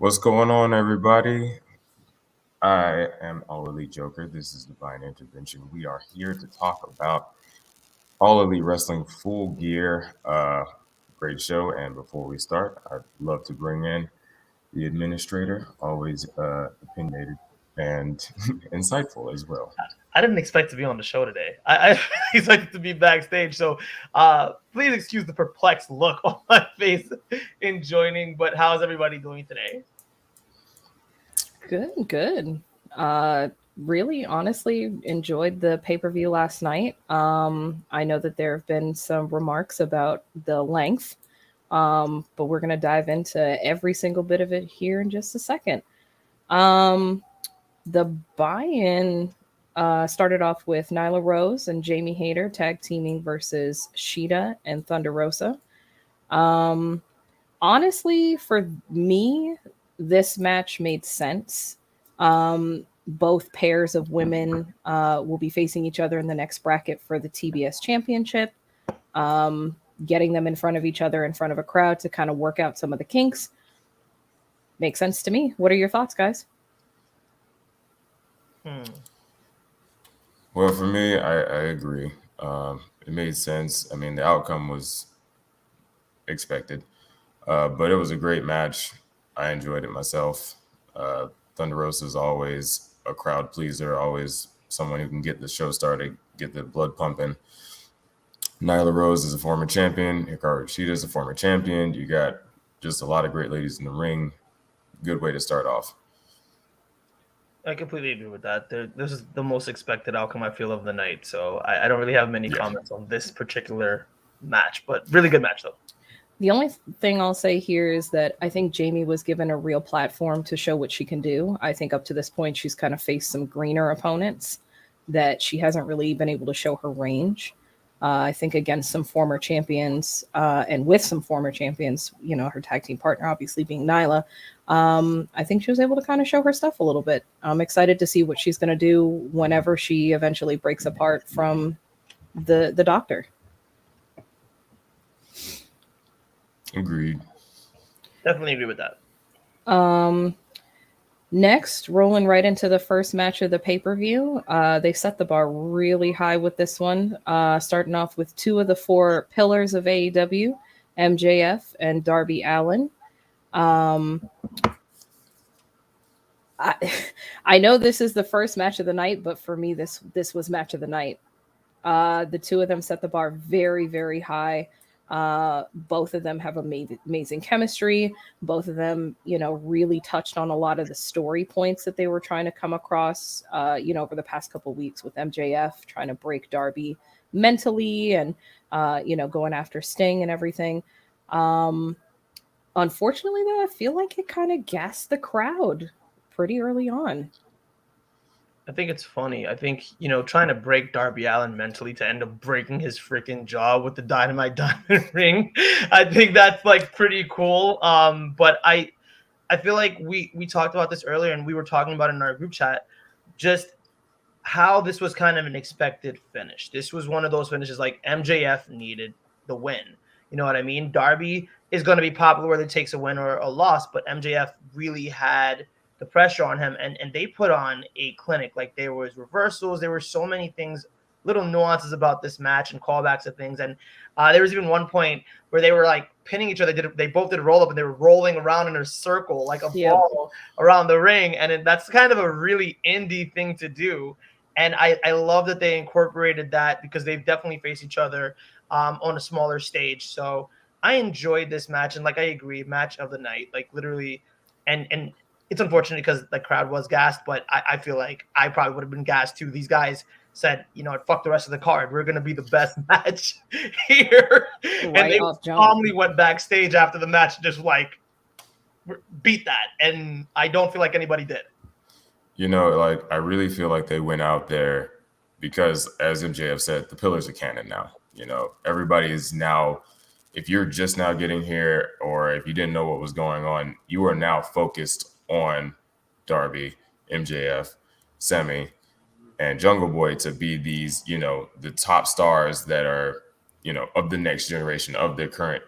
What's going on, everybody? I am All Elite Joker. This is Divine Intervention. We are here to talk about All Elite Wrestling Full Gear. Great show. And before we start, I'd love to bring in the administrator, always opinionated and insightful as well. I didn't expect to be on the show today. I expected to be backstage. So please excuse the perplexed look on my face in joining. But how's everybody doing today? Good. Really, honestly, enjoyed the pay-per-view last night. I know that there have been some remarks about the length, but we're going to dive into every single bit of it here in just a second. The buy-in started off with Nyla Rose and Jamie Hayter tag teaming versus Shida and Thunder Rosa. Honestly, for me, this match made sense. Both pairs of women will be facing each other in the next bracket for the TBS Championship. Getting them in front of each other in front of a crowd to kind of work out some of the kinks makes sense to me. What are your thoughts, guys? Well, for me, I agree. It made sense. I mean, the outcome was expected, but it was a great match. I enjoyed it myself. Thunder Rosa is always a crowd pleaser, always someone who can get the show started, get the blood pumping. Nyla Rose is a former champion. Hikaru Shida is a former champion. You got just a lot of great ladies in the ring. Good way to start off. I completely agree with that. This is the most expected outcome, I feel, of the night. So I don't really have many comments on this particular match, but really good match, though. The only thing I'll say here is that I think Jamie was given a real platform to show what she can do. I think up to this point, she's kind of faced some greener opponents that she hasn't really been able to show her range. I think against some former champions and with some former champions, you know, her tag team partner obviously being Nyla, I think she was able to kind of show her stuff a little bit. I'm excited to see what she's going to do whenever she eventually breaks apart from the doctor. Agreed. Definitely agree with that. Next, rolling right into the first match of the pay-per-view. They set the bar really high with this one, starting off with two of the four pillars of AEW, MJF and Darby Allen. I know this is the first match of the night, but for me, this was match of the night. The two of them set the bar very, very high. Both of them have amazing chemistry. Both of them, you know, really touched on a lot of the story points that they were trying to come across, over the past couple of weeks with MJF trying to break Darby mentally and, going after Sting and everything. Unfortunately, though, I feel like it kind of gassed the crowd pretty early on. I think it's funny. I think, trying to break Darby Allen mentally to end up breaking his freaking jaw with the Dynamite Diamond ring. I think that's like pretty cool. But I feel like we talked about this earlier and we were talking about it in our group chat, just how this was kind of an expected finish. This was one of those finishes like MJF needed the win. You know what I mean? Darby is going to be popular whether it takes a win or a loss, but MJF really had the pressure on him, and they put on a clinic. Like, there was reversals, there were so many things, little nuances about this match and callbacks of things. And there was even one point where they were like pinning each other. They both did a roll up and they were rolling around in a circle like a ball around the ring. And that's kind of a really indie thing to do. And I love that they incorporated that because they've definitely faced each other on a smaller stage. So I enjoyed this match. And like, I agree, match of the night, like literally. And it's unfortunate because the crowd was gassed, but I feel like I probably would have been gassed too. These guys said, fuck the rest of the card. We're going to be the best match here. Right, and they calmly went backstage after the match, just like beat that. And I don't feel like anybody did. I really feel like they went out there because, as MJF said, the pillars are canon now. Everybody is now, if you're just now getting here or if you didn't know what was going on, you are now focused on Darby, MJF, Semi, and Jungle Boy to be these, the top stars that are, of the next generation, of the current,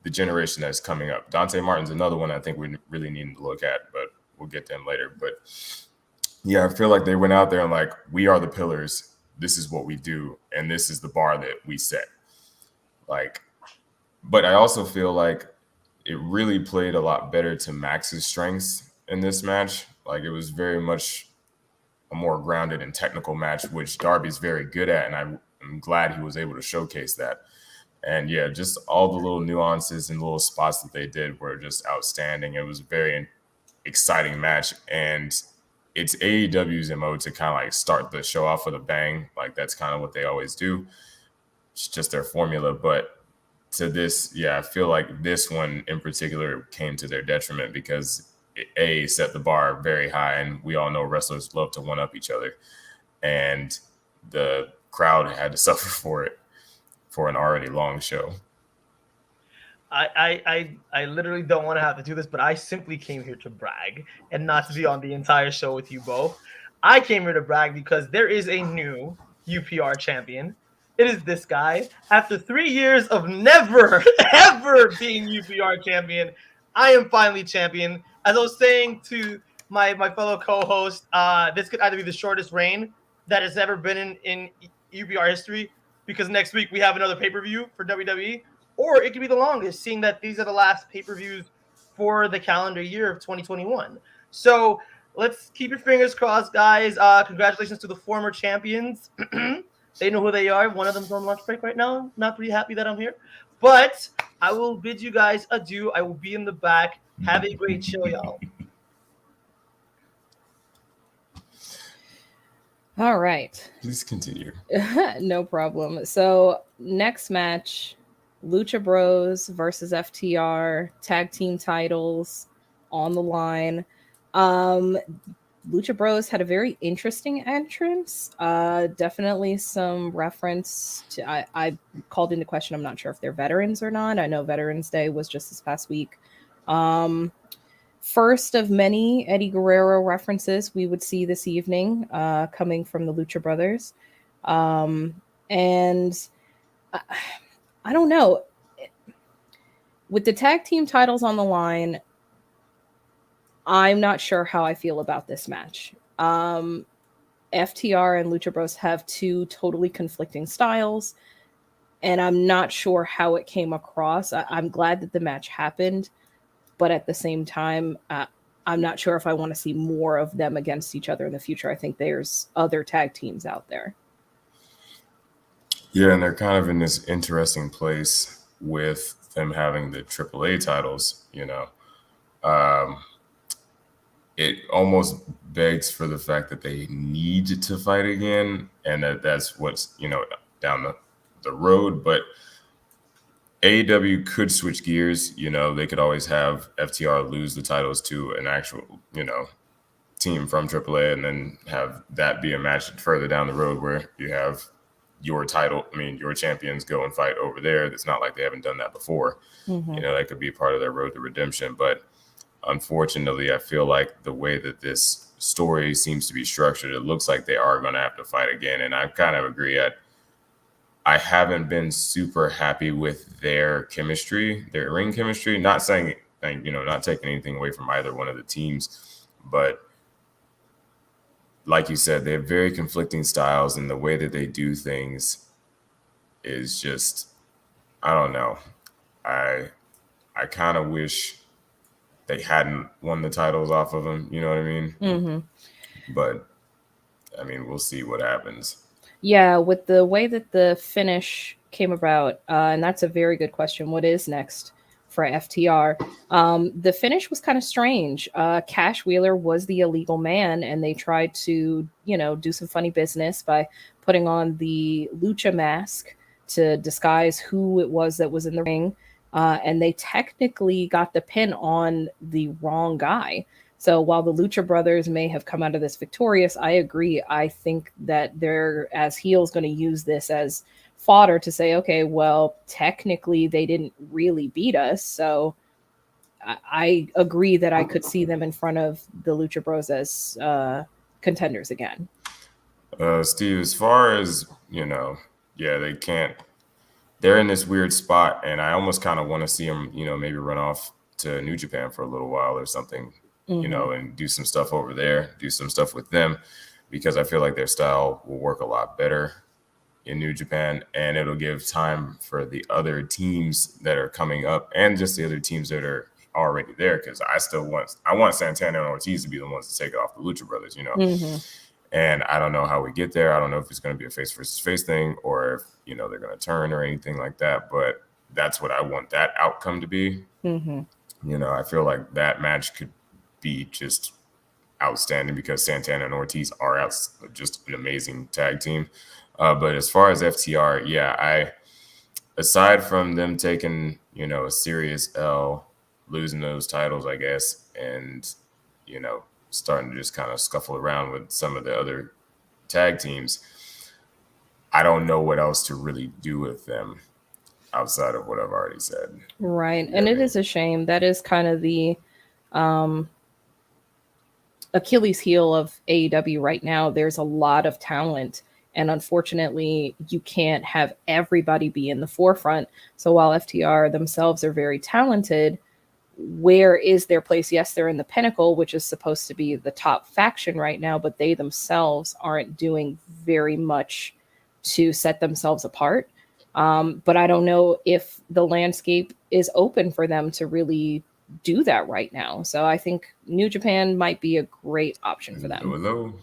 the generation that's coming up. Dante Martin's another one I think we really need to look at, but we'll get to him later. But yeah, I feel like they went out there and like, we are the pillars. This is what we do, and this is the bar that we set. Like, but I also feel like it really played a lot better to Max's strengths in this match. Like, it was very much a more grounded and technical match, which Darby's very good at, and I'm glad he was able to showcase that. And yeah, just all the little nuances and little spots that they did were just outstanding. It was a very exciting match, and it's AEW's MO to kind of like start the show off with a bang. Like, that's kind of what they always do. It's just their formula. But to this, yeah, I feel like this one in particular came to their detriment because it set the bar very high, and we all know wrestlers love to one-up each other, and the crowd had to suffer for it for an already long show. I literally don't want to have to do this, but I simply came here to brag and not to be on the entire show with you both. I came here to brag because there is a new UPR champion. It is this guy. After 3 years of never, ever being UPR champion, I am finally champion. As I was saying to my fellow co-host, this could either be the shortest reign that has ever been in UPR history, because next week we have another pay-per-view for WWE, or it could be the longest, seeing that these are the last pay-per-views for the calendar year of 2021. So let's keep your fingers crossed, guys. Congratulations to the former champions. They know who they are. One of them's on lunch break right now. Not pretty happy that I'm here. But I will bid you guys adieu. I will be in the back. Have a great show, y'all. All right. Please continue. No problem. So next match, Lucha Bros versus FTR, tag team titles on the line. Lucha Bros had a very interesting entrance. Definitely some reference to, I called into question, I'm not sure if they're veterans or not. I know Veterans Day was just this past week. First of many Eddie Guerrero references we would see this evening, coming from the Lucha Brothers. And I don't know. With the tag team titles on the line, I'm not sure how I feel about this match. FTR and Lucha Bros have two totally conflicting styles, and I'm not sure how it came across. I'm glad that the match happened, but at the same time, I'm not sure if I want to see more of them against each other in the future. I think there's other tag teams out there. Yeah, and they're kind of in this interesting place with them having the AAA titles, you know. It almost begs for the fact that they need to fight again, and that's what's, you know, down the road. But AEW could switch gears. You know, they could always have FTR lose the titles to an actual, you know, team from AAA, and then have that be a match further down the road where you have your title, your champions go and fight over there. It's not like they haven't done that before. Mm-hmm. You know, that could be part of their road to redemption. But unfortunately, I feel like the way that this story seems to be structured, it looks like they are going to have to fight again. And I kind of agree. I haven't been super happy with their chemistry, their ring chemistry. Not saying, you know, not taking anything away from either one of the teams, but like you said, they have very conflicting styles, and the way that they do things is just, I don't know. I kind of wish they hadn't won the titles off of them. You know what I mean? Mm-hmm. But, I mean, we'll see what happens. Yeah, with the way that the finish came about, and that's a very good question. What is next for FTR? The finish was kind of strange. Cash Wheeler was the illegal man, and they tried to, you know, do some funny business by putting on the lucha mask to disguise who it was that was in the ring. And they technically got the pin on the wrong guy. So while the Lucha Brothers may have come out of this victorious, I agree. I think that they're, as heels, going to use this as fodder to say, okay, well, technically they didn't really beat us. So I agree that I could see them in front of the Lucha Bros as contenders again. Steve, as far as, you know, yeah, they they're in this weird spot, and I almost kind of want to see them, maybe run off to New Japan for a little while or something, and do some stuff over there, do some stuff with them, because I feel like their style will work a lot better in New Japan, and it'll give time for the other teams that are coming up and just the other teams that are already there, because I want Santana and Ortiz to be the ones to take off the Lucha Brothers, And I don't know how we get there. I don't know if it's going to be a face versus face thing or if, they're going to turn or anything like that. But that's what I want that outcome to be. I feel like that match could be just outstanding because Santana and Ortiz are just an amazing tag team. But as far as FTR, aside from them taking, a serious L, losing those titles, I guess, and, starting to just kind of scuffle around with some of the other tag teams, I don't know what else to really do with them outside of what I've already said. Right. And it is a shame. That is kind of the Achilles heel of AEW right now. There's a lot of talent. And unfortunately, you can't have everybody be in the forefront. So while FTR themselves are very talented, where is their place? Yes, they're in the Pinnacle, which is supposed to be the top faction right now, but they themselves aren't doing very much to set themselves apart. But I don't know if the landscape is open for them to really do that right now. So I think New Japan might be a great option for them. Hello.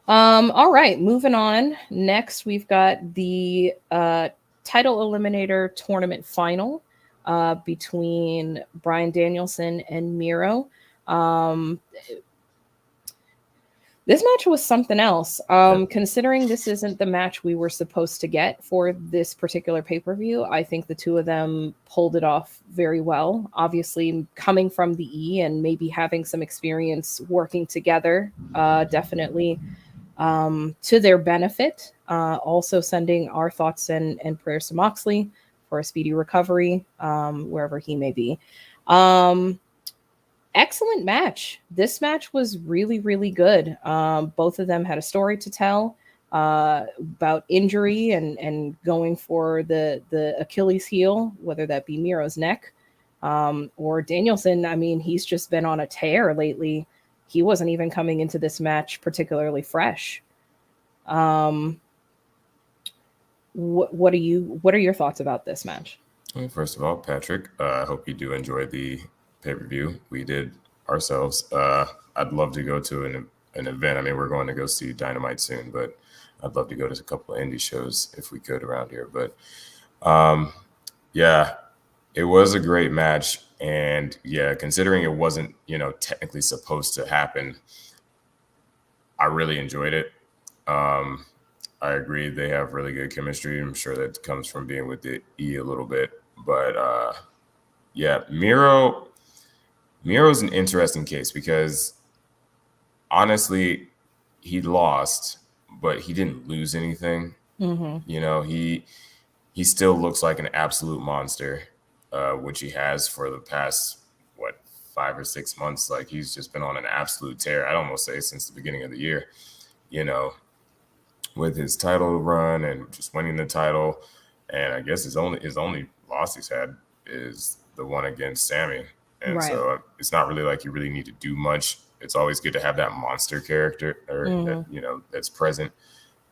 All right, moving on. Next, we've got the title eliminator tournament final between Bryan Danielson and Miro. This match was something else. Considering this isn't the match we were supposed to get for this particular pay-per-view, I think the two of them pulled it off very well. Obviously, coming from the E and maybe having some experience working together, definitely to their benefit. Also sending our thoughts and prayers to Moxley for a speedy recovery, wherever he may be. Excellent match. This match was really, really good. Both of them had a story to tell about injury and going for the Achilles heel, whether that be Miro's neck or Danielson. I mean, he's just been on a tear lately. He wasn't even coming into this match particularly fresh. What are your thoughts about this match? Well, first of all, Patrick, I hope you do enjoy the pay-per-view. We did ourselves. I'd love to go to an event. I mean, we're going to go see Dynamite soon, but I'd love to go to a couple of indie shows if we could around here. But it was a great match. And considering it wasn't, technically supposed to happen, I really enjoyed it. I agree they have really good chemistry. I'm sure that comes from being with the E a little bit. But Miro's an interesting case because honestly, he lost, but he didn't lose anything. He still looks like an absolute monster, which he has for the past 5 or 6 months. Like, he's just been on an absolute tear. I'd almost say since the beginning of the year, with his title run and just winning the title. And I guess his only loss he's had is the one against Sammy. And so it's not really like you really need to do much. It's always good to have that monster character that, that's present.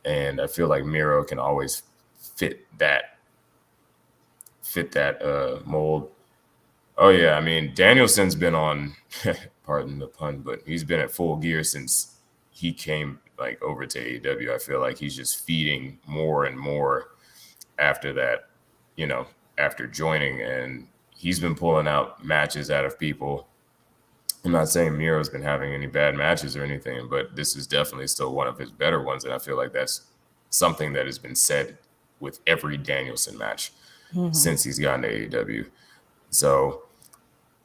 And I feel like Miro can always fit that mold. Oh yeah, I mean, Danielson's been on, pardon the pun, but he's been at Full Gear since he came over to AEW. I feel like he's just feeding more and more after that, after joining, and he's been pulling out matches out of people. I'm not saying Miro's been having any bad matches or anything, but this is definitely still one of his better ones, and I feel like that's something that has been said with every Danielson match since he's gotten to AEW. So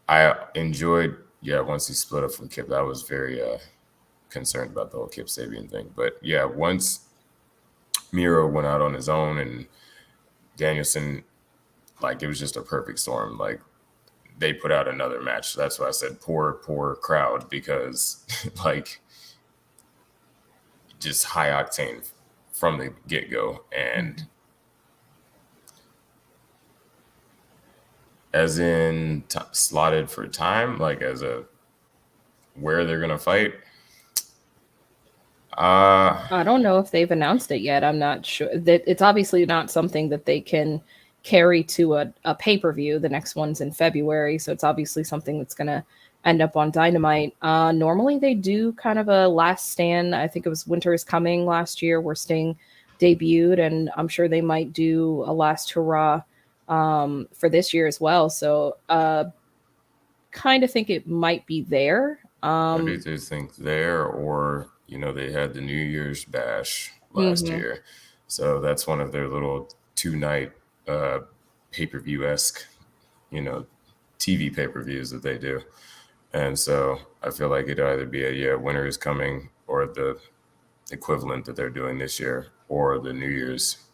I enjoyed, once he split up from Kip, I was very concerned about the whole Kip Sabian thing. But once Miro went out on his own and Danielson, it was just a perfect storm. They put out another match. That's why I said poor crowd, because just high octane from the get-go. And As in slotted for time, like as a where they're gonna fight. I don't know if they've announced it yet. I'm not sure. That it's obviously not something that they can carry to a pay-per-view. The next one's in February, so it's obviously something that's going to end up on Dynamite. Normally they do kind of a last stand. I think it was Winter is Coming last year where Sting debuted, and I'm sure they might do a last hurrah for this year as well. So kind of think it might be there. I do just think there, or they had the New Year's Bash last year, so that's one of their little 2-night pay-per-view-esque, TV pay-per-views that they do, and so I feel like it'd either be Winter is Coming or the equivalent that they're doing this year, or the New Year's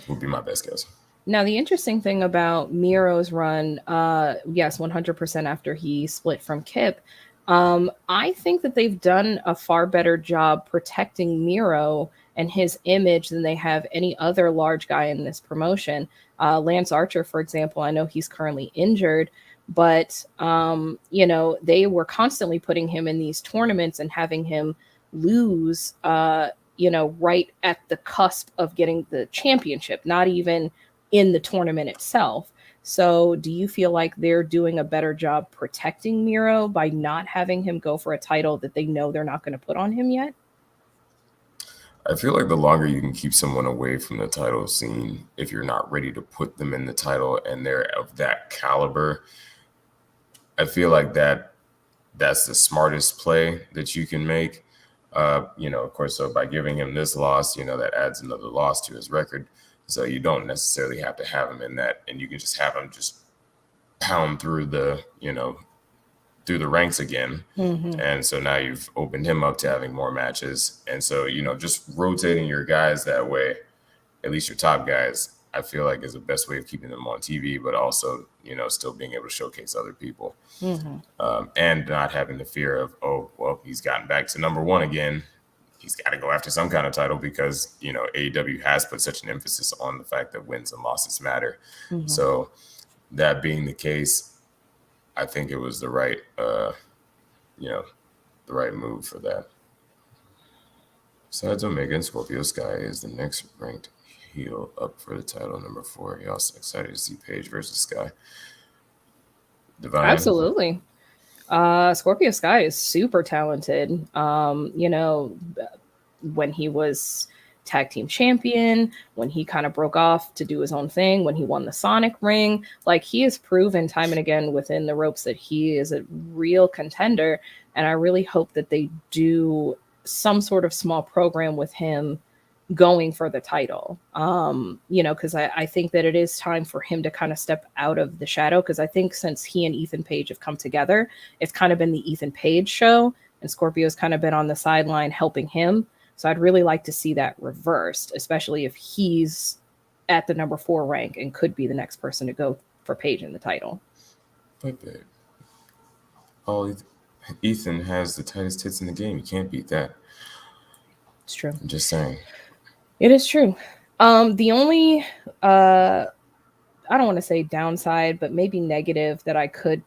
would be my best guess. Now, the interesting thing about Miro's run, yes, 100% after he split from Kip, I think that they've done a far better job protecting Miro and his image than they have any other large guy in this promotion. Lance Archer, for example, I know he's currently injured, but, they were constantly putting him in these tournaments and having him lose, right at the cusp of getting the championship, not even in the tournament itself. So do you feel like they're doing a better job protecting Miro by not having him go for a title that they know they're not going to put on him yet? I feel like the longer you can keep someone away from the title scene, if you're not ready to put them in the title and they're of that caliber, I feel like that's the smartest play that you can make. Of course, so by giving him this loss, that adds another loss to his record. So you don't necessarily have to have him in that, and you can just have him just pound through the, through the ranks again. And so now you've opened him up to having more matches. And so, just rotating your guys that way, at least your top guys, I feel like is the best way of keeping them on TV, but also, still being able to showcase other people. And not having the fear of, oh, well, he's gotten back to number one again. He's got to go after some kind of title because, AEW has put such an emphasis on the fact that wins and losses matter. So that being the case, I think it was the right, the right move for that. Besides Omega and Scorpio Sky is the next ranked heel up for the title, number 4. You're also excited to see Paige versus Sky. Divine. Absolutely. Scorpio Sky is super talented. When he was tag team champion, when he kind of broke off to do his own thing, when he won the Sonic ring, like he has proven time and again within the ropes that he is a real contender. And I really hope that they do some sort of small program with him going for the title. Because I think that it is time for him to kind of step out of the shadow. Because I think since he and Ethan Page have come together, it's kind of been the Ethan Page show, and Scorpio's kind of been on the sideline helping him. So I'd really like to see that reversed, especially if he's at the number 4 rank and could be the next person to go for Page in the title. But babe, Ethan has the tightest tits in the game. You can't beat that. It's true. I'm just saying. It is true. The only, I don't want to say downside, but maybe negative that I could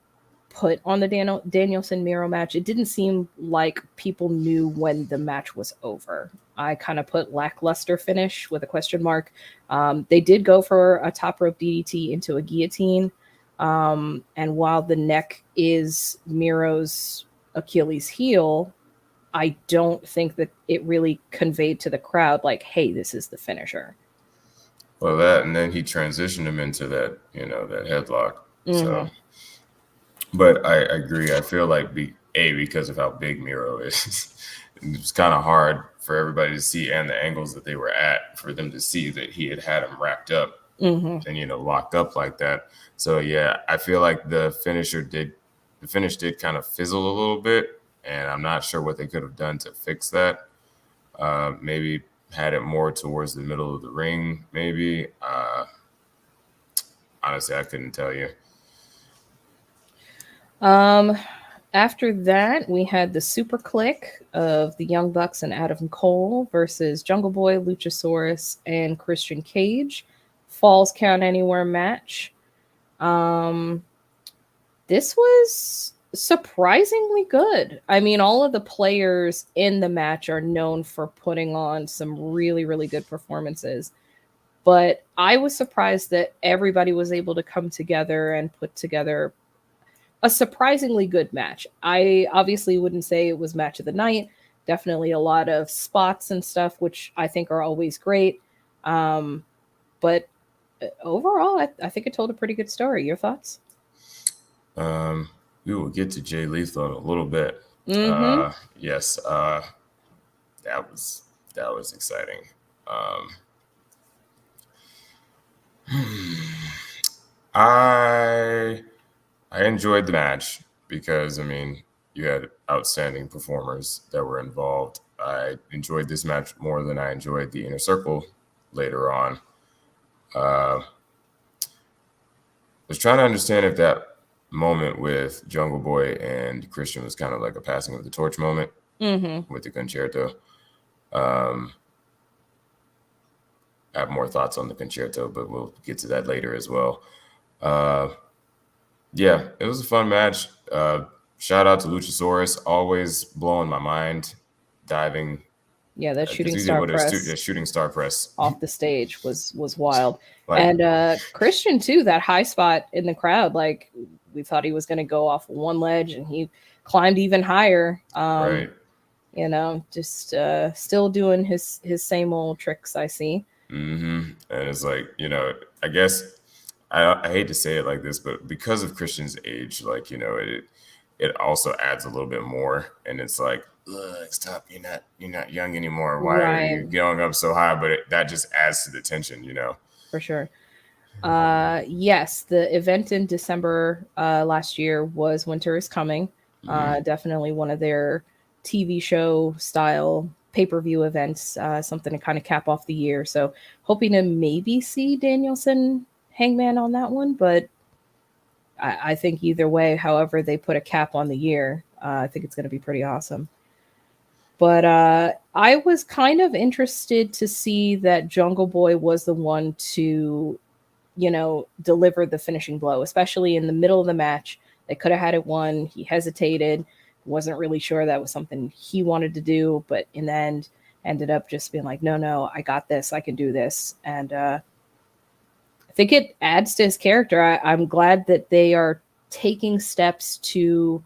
put on the Danielson Miro match, it didn't seem like people knew when the match was over. I kind of put lackluster finish with a question mark. They did go for a top rope DDT into a guillotine. And while the neck is Miro's Achilles heel, I don't think that it really conveyed to the crowd like, hey, this is the finisher. Well, that, and then he transitioned him into that, that headlock. So, but I agree. I feel like because of how big Miro is, it was kind of hard for everybody to see, and the angles that they were at, for them to see that he had him wrapped up and, locked up like that. So, yeah, I feel like the finish did kind of fizzle a little bit, and I'm not sure what they could have done to fix that. Maybe had it more towards the middle of the ring, maybe. Honestly, I couldn't tell you. After that, we had the super click of the Young Bucks and Adam Cole versus Jungle Boy, Luchasaurus, and Christian Cage. Falls Count Anywhere match. This was surprisingly good. I mean, all of the players in the match are known for putting on some really, really good performances. But I was surprised that everybody was able to come together and put together a surprisingly good match. I obviously wouldn't say it was match of the night. Definitely a lot of spots and stuff, which I think are always great. But overall, I think it told a pretty good story. Your thoughts? We will get to Jay Lethal in a little bit. Yes, that was exciting. I enjoyed the match because, I mean, you had outstanding performers that were involved. I enjoyed this match more than I enjoyed the Inner Circle later on. I was trying to understand if that moment with Jungle Boy and Christian was kind of like a passing of the torch moment with the concerto. I have more thoughts on the concerto, but we'll get to that later as well. Yeah, it was a fun match. Shout out to Luchasaurus, always blowing my mind, diving. Yeah, that shooting star press. Shooting star press off the stage was wild. And Christian too, that high spot in the crowd, like we thought he was going to go off one ledge and he climbed even higher. Right. You know, just still doing his same old tricks, I see. And it's like, you know, I guess I hate to say it like this, but because of Christian's age, like, you know, it also adds a little bit more. And it's like, stop, you're not young anymore. Why are you going up so high? But that just adds to the tension, you know. For sure. Yes, the event in December last year was Winter is Coming. Definitely one of their TV show style pay-per-view events, something to kind of cap off the year. So hoping to maybe see Danielson Hangman on that one, but I think either way, however they put a cap on the year, I think it's going to be pretty awesome. But I was kind of interested to see that Jungle Boy was the one to, you know, deliver the finishing blow, especially in the middle of the match. They could have had it won. He hesitated, wasn't really sure that was something he wanted to do, but in the end, ended up just being like, no, I got this. I can do this. And I think it adds to his character. I'm glad that they are taking steps to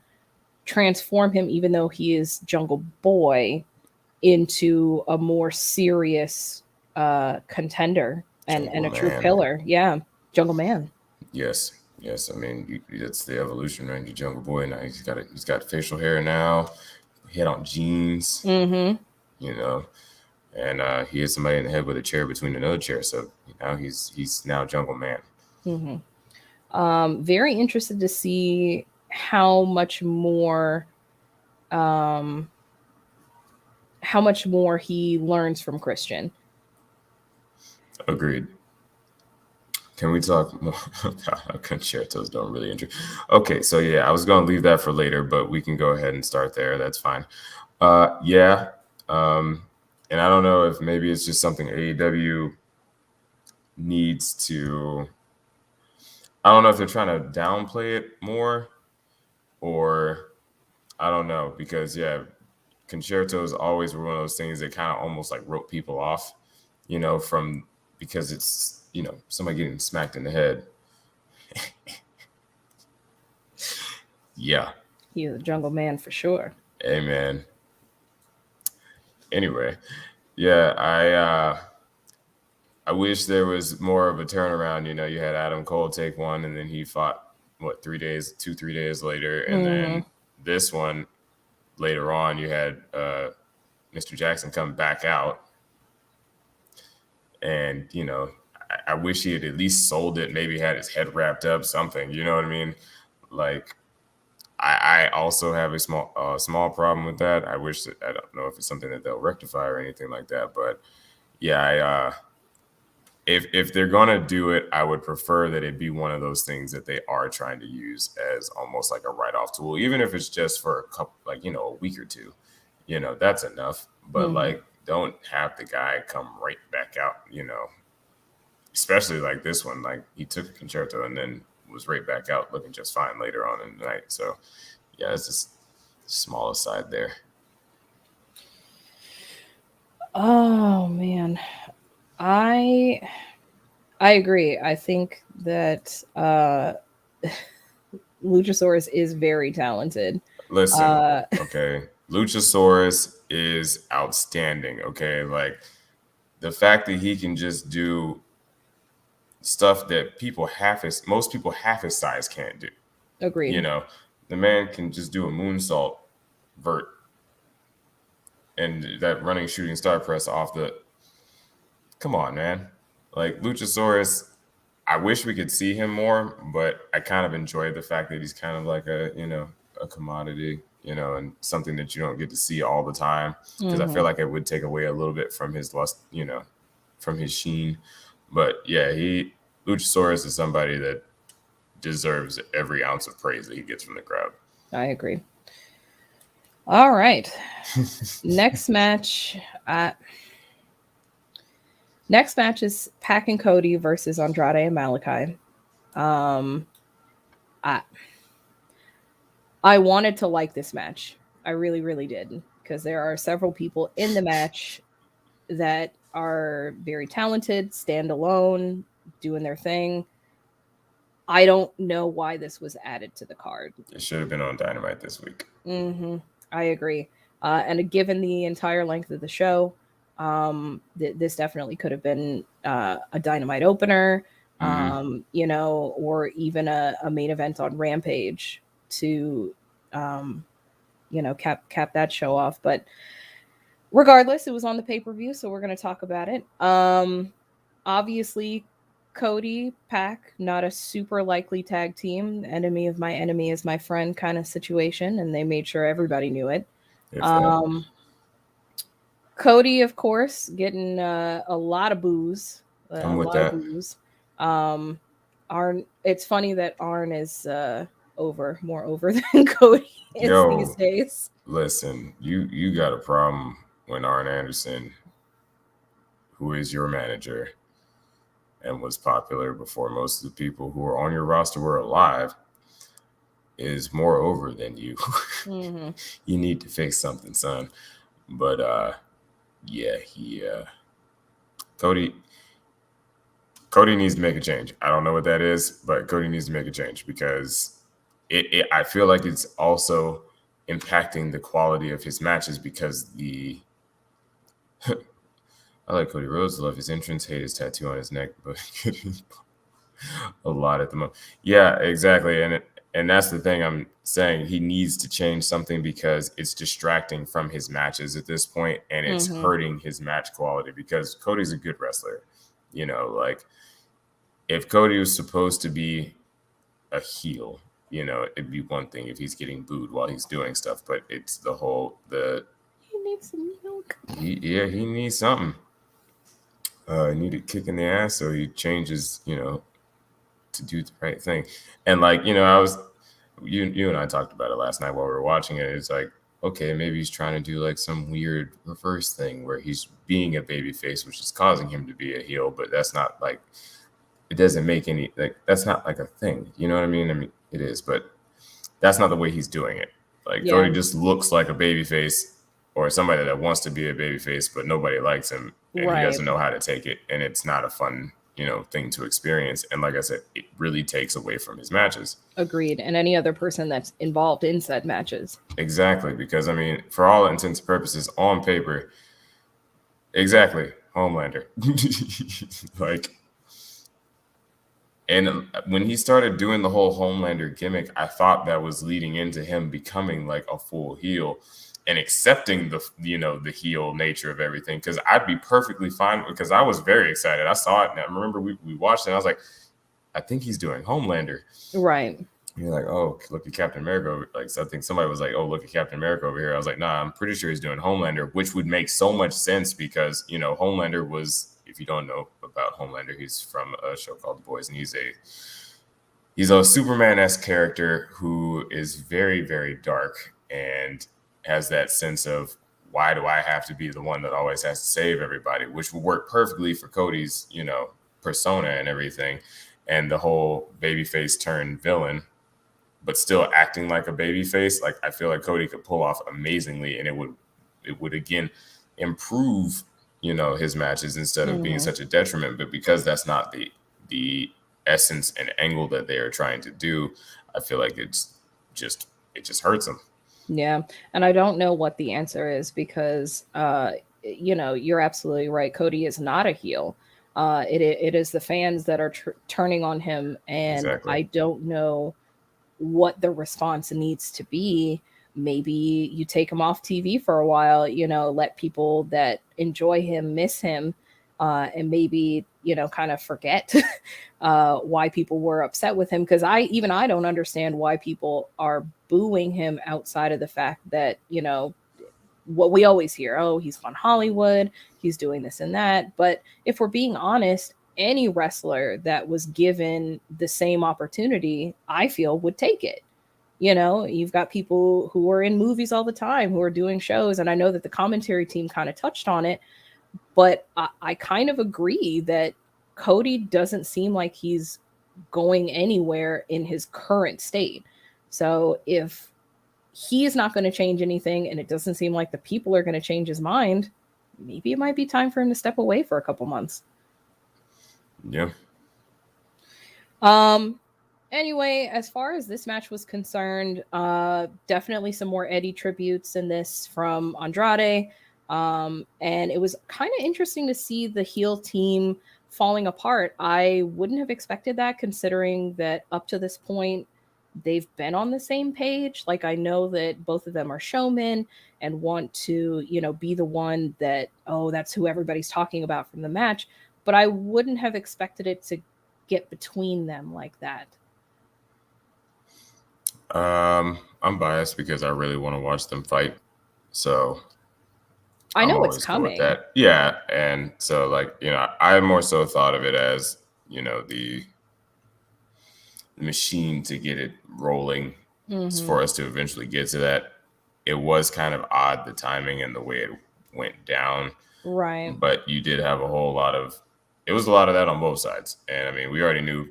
transform him, even though he is Jungle Boy, into a more serious contender and a true pillar. Yeah, Jungle Man. Yes. I mean, it's the evolution, right? The Jungle Boy now he's got facial hair now. He had on jeans. You know, and he hit somebody in the head with a chair between another chair. So now he's now Jungle Man. Very interested to see how much more he learns from Christian. Agreed. Can we talk more? Concertos don't really interest. Okay, so yeah, I was going to leave that for later, but we can go ahead and start there. That's fine. Yeah. And I don't know if maybe it's just something AEW needs to. I don't know if they're trying to downplay it more, or I don't know, because concertos always were one of those things that kind of almost like wrote people off, you know, because it's, you know, somebody getting smacked in the head. Yeah. He's a Jungle Man for sure. Hey, man. Anyway, yeah, I wish there was more of a turnaround. You know, you had Adam Cole take one, and then he fought 3 days later, and then this one later on, you had Mr. Jackson come back out, and you know, I wish he had at least sold it, maybe had his head wrapped up, something. You know what I mean? Like, I also have a small problem with that. I wish that, I don't know if it's something that they'll rectify or anything like that, but yeah, if they're gonna do it, I would prefer that it be one of those things that they are trying to use as almost like a write-off tool, even if it's just for a couple, like, you know, a week or two. You know, that's enough. But like, don't have the guy come right back out. You know, especially like this one. Like, he took a concerto and then was right back out looking just fine later on in the night. So, yeah, it's just small aside there. Oh man, I agree. I think that Luchasaurus is very talented. Listen, okay, Luchasaurus is outstanding. Okay, like the fact that he can just do stuff that most people half his size can't do. Agreed. You know, the man can just do a moonsault vert and that running shooting star press off the. Come on, man! Like Luchasaurus, I wish we could see him more, but I kind of enjoy the fact that he's kind of like a commodity, and something that you don't get to see all the time, because I feel like it would take away a little bit from his lust, from his sheen. But yeah, Luchasaurus is somebody that deserves every ounce of praise that he gets from the crowd. I agree. All right. Next match. Next match is Pac and Cody versus Andrade and Malachi. I wanted to like this match. I really, really did, because there are several people in the match that are very talented, stand alone, doing their thing. I don't know why this was added to the card. It should have been on Dynamite this week. I agree. And given the entire length of the show, this definitely could have been a Dynamite opener, or even a main event on Rampage to, cap that show off. But regardless, it was on the pay-per-view, so we're going to talk about it. Obviously, Cody, Pac, not a super likely tag team. Enemy of my enemy is my friend kind of situation, and they made sure everybody knew it. Cody, of course, getting a lot of boos. Arn, it's funny that Arn is more over than Cody is these days. Listen, you got a problem when Arn Anderson, who is your manager and was popular before most of the people who are on your roster were alive, is more over than you. You need to fix something, son. But Cody needs to make a change. I don't know what that is, but Cody needs to make a change, because I feel like it's also impacting the quality of his matches, because I like Cody Rhodes, love his entrance, hate his tattoo on his neck, but a lot at the moment. Yeah, exactly. And that's the thing I'm saying. He needs to change something, because it's distracting from his matches at this point, and it's hurting his match quality, because Cody's a good wrestler. Like if Cody was supposed to be a heel, it'd be one thing if he's getting booed while he's doing stuff, but it's he needs some milk. He needs something. He needed a kick in the ass, so he changes, to do the right thing. And like, I was, you and I talked about it last night while we were watching it. It's like, okay, maybe he's trying to do like some weird reverse thing where he's being a babyface, which is causing him to be a heel, but that's not like, it doesn't make any, like, that's not like a thing. You know what I mean? I mean, it is, but that's not the way he's doing it. Like Cody just looks like a babyface, or somebody that wants to be a babyface, but nobody likes him, and he doesn't know how to take it, and it's not a fun, thing to experience. And like I said, it really takes away from his matches. Agreed. And any other person that's involved in said matches. Exactly, because I mean, for all intents and purposes, on paper, exactly, Homelander. Like, and when he started doing the whole Homelander gimmick, I thought that was leading into him becoming like a full heel and accepting the heel nature of everything. Because I'd be perfectly fine, because I was very excited. I saw it, and I remember we watched it, and I was like, I think he's doing Homelander. Right. And you're like, oh, look at Captain America. Like, so I think somebody was like, oh, look at Captain America over here. I was like, nah, I'm pretty sure he's doing Homelander, which would make so much sense, because, Homelander was, if you don't know about Homelander, he's from a show called The Boys, and he's a Superman-esque character who is very, very dark and has that sense of, why do I have to be the one that always has to save everybody, which will work perfectly for Cody's, persona and everything. and the whole babyface turned villain, but still acting like a babyface. Like, I feel like Cody could pull off amazingly, and it would again improve, his matches instead of being such a detriment. But because that's not the essence and angle that they are trying to do, I feel like it just hurts them. Yeah, and I don't know what the answer is because, you're absolutely right. Cody is not a heel. It is the fans that are turning on him, and Exactly. I don't know what the response needs to be. Maybe you take him off TV for a while, let people that enjoy him miss him, and maybe, kind of forget why people were upset with him. Because I don't understand why people are booing him outside of the fact that, what we always hear, oh, he's on Hollywood, he's doing this and that. But if we're being honest, any wrestler that was given the same opportunity, I feel, would take it. You've got people who are in movies all the time who are doing shows. And I know that the commentary team kind of touched on it, but I kind of agree that Cody doesn't seem like he's going anywhere in his current state. So if he is not going to change anything, and it doesn't seem like the people are going to change his mind, maybe it might be time for him to step away for a couple months. Yeah. Anyway, as far as this match was concerned, definitely some more Eddie tributes in this from Andrade. And it was kind of interesting to see the heel team falling apart. I wouldn't have expected that, considering that up to this point, they've been on the same page. Like, I know that both of them are showmen and want to, be the one that, oh, that's who everybody's talking about from the match. But I wouldn't have expected it to get between them like that. I'm biased because I really want to watch them fight. So I know I'm it's always cool with coming. that. Yeah. And so, like, I more so thought of it as, the machine to get it rolling for us to eventually get to that. It was kind of odd, the timing and the way it went down. Right. But you did have a lot of that on both sides. And I mean, we already knew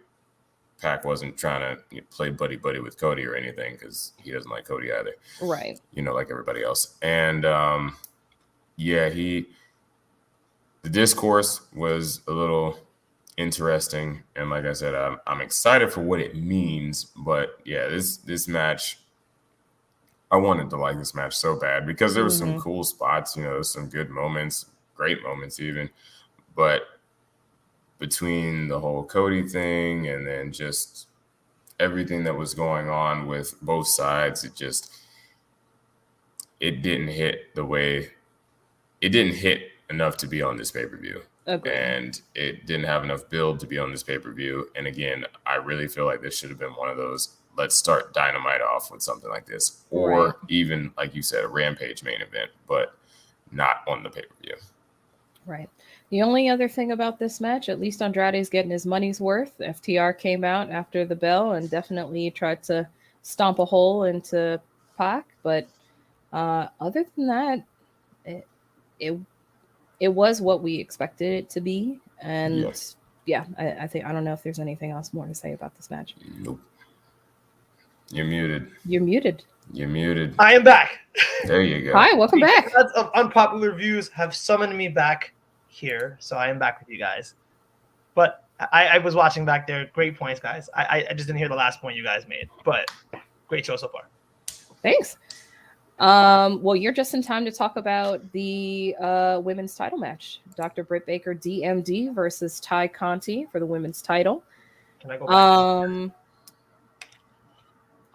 Pac wasn't trying to play buddy with Cody or anything, because he doesn't like Cody either. Right. Like everybody else. And the discourse was a little interesting, and like I said, I'm excited for what it means. But yeah, this match, I wanted to like this match so bad because there was some cool spots, some good moments, great moments even. But between the whole Cody thing and then just everything that was going on with both sides, it didn't hit the way it didn't hit enough to be on this pay-per-view. Agreed. And it didn't have enough build to be on this pay-per-view. And again, I really feel like this should have been one of those, let's start Dynamite off with something like this. Or even, like you said, a Rampage main event, but not on the pay-per-view. Right. The only other thing about this match, at least Andrade's getting his money's worth. FTR came out after the bell and definitely tried to stomp a hole into Pac. But other than that, it was what we expected it to be. And Yes. yeah, I don't know if there's anything else more to say about this match. Nope. You're muted. You're muted. You're muted. I am back. There you go. Hi, welcome back. Because of unpopular views have summoned me back here, so I am back with you guys. But I was watching back there. Great points, guys. I just didn't hear the last point you guys made, but great show so far. Thanks. Well, you're just in time to talk about the women's title match. Dr. Britt Baker DMD versus Tay Conti for the women's title. Can I go back?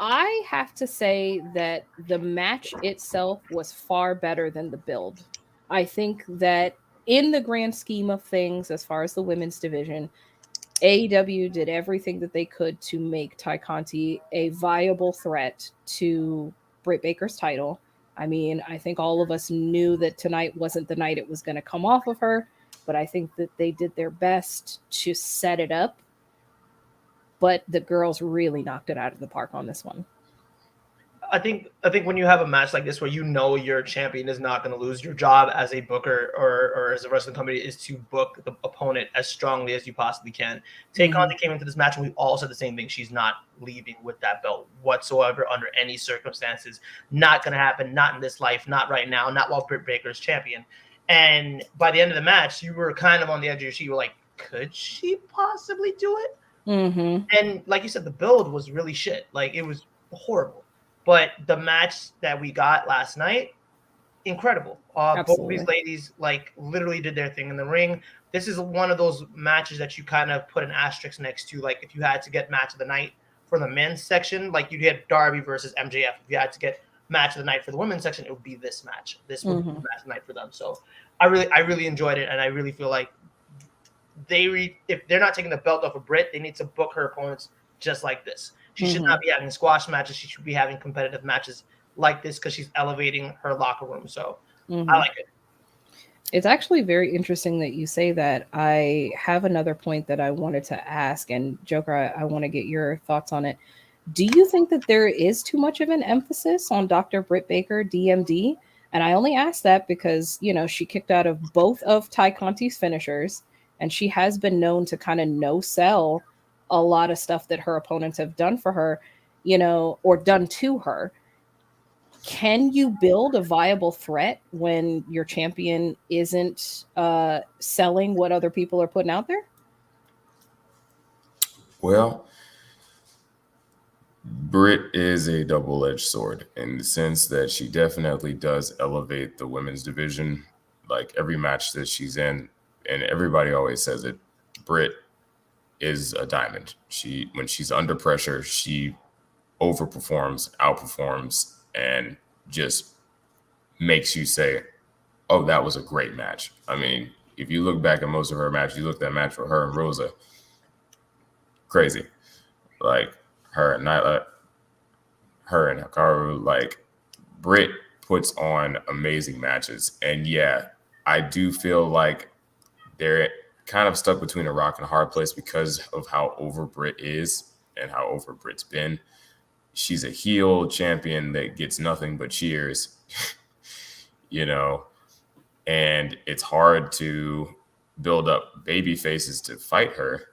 I have to say that the match itself was far better than the build. I think that in the grand scheme of things, as far as the women's division, AEW did everything that they could to make Tay Conti a viable threat to Britt Baker's title. I mean, I think all of us knew that tonight wasn't the night it was going to come off of her, but I think that they did their best to set it up. But the girls really knocked it out of the park on this one. I think when you have a match like this where you know your champion is not going to lose, your job as a booker or as a wrestling company is to book the opponent as strongly as you possibly can. Tay Conti came into this match and we all said the same thing. She's not leaving with that belt whatsoever under any circumstances. Not going to happen. Not in this life. Not right now. Not while Britt Baker is champion. And by the end of the match, you were kind of on the edge of your seat. You were like, could she possibly do it? And like you said, the build was really shit. Like, it was horrible. But the match that we got last night, incredible. Both of these ladies like literally did their thing in the ring. This is one of those matches that you kind of put an asterisk next to. Like, if you had to get match of the night for the men's section, like you'd get Darby versus MJF. If you had to get match of the night for the women's section, it would be this match. This would be the match of the night for them. So I really enjoyed it, and I really feel like if they're not taking the belt off of Britt, they need to book her opponents just like this. She should not be having squash matches. She should be having competitive matches like this because she's elevating her locker room. So I like it. It's actually very interesting that you say that. I have another point that I wanted to ask, and Joker, I want to get your thoughts on it. Do you think that there is too much of an emphasis on Dr. Britt Baker DMD? And I only ask that because, you know, she kicked out of both of Tay Conti's finishers, and she has been known to kind of no-sell a lot of stuff that her opponents have done for her, you know, or done to her. Can you build a viable threat when your champion isn't selling what other people are putting out there? Well, Britt is a double-edged sword in the sense that she definitely does elevate the women's division. Like, every match that she's in, and everybody always says it, Britt is a diamond. When she's under pressure, she overperforms, outperforms, and just makes you say, oh, that was a great match. I mean, if you look back at most of her matches, you look at that match with her and Rosa, crazy. Like, her and Nyla, her and Hikaru, like, Britt puts on amazing matches. And yeah, I do feel like they're kind of stuck between a rock and a hard place because of how over Britt is and how over Britt's been. She's a heel champion that gets nothing but cheers, you know, and it's hard to build up baby faces to fight her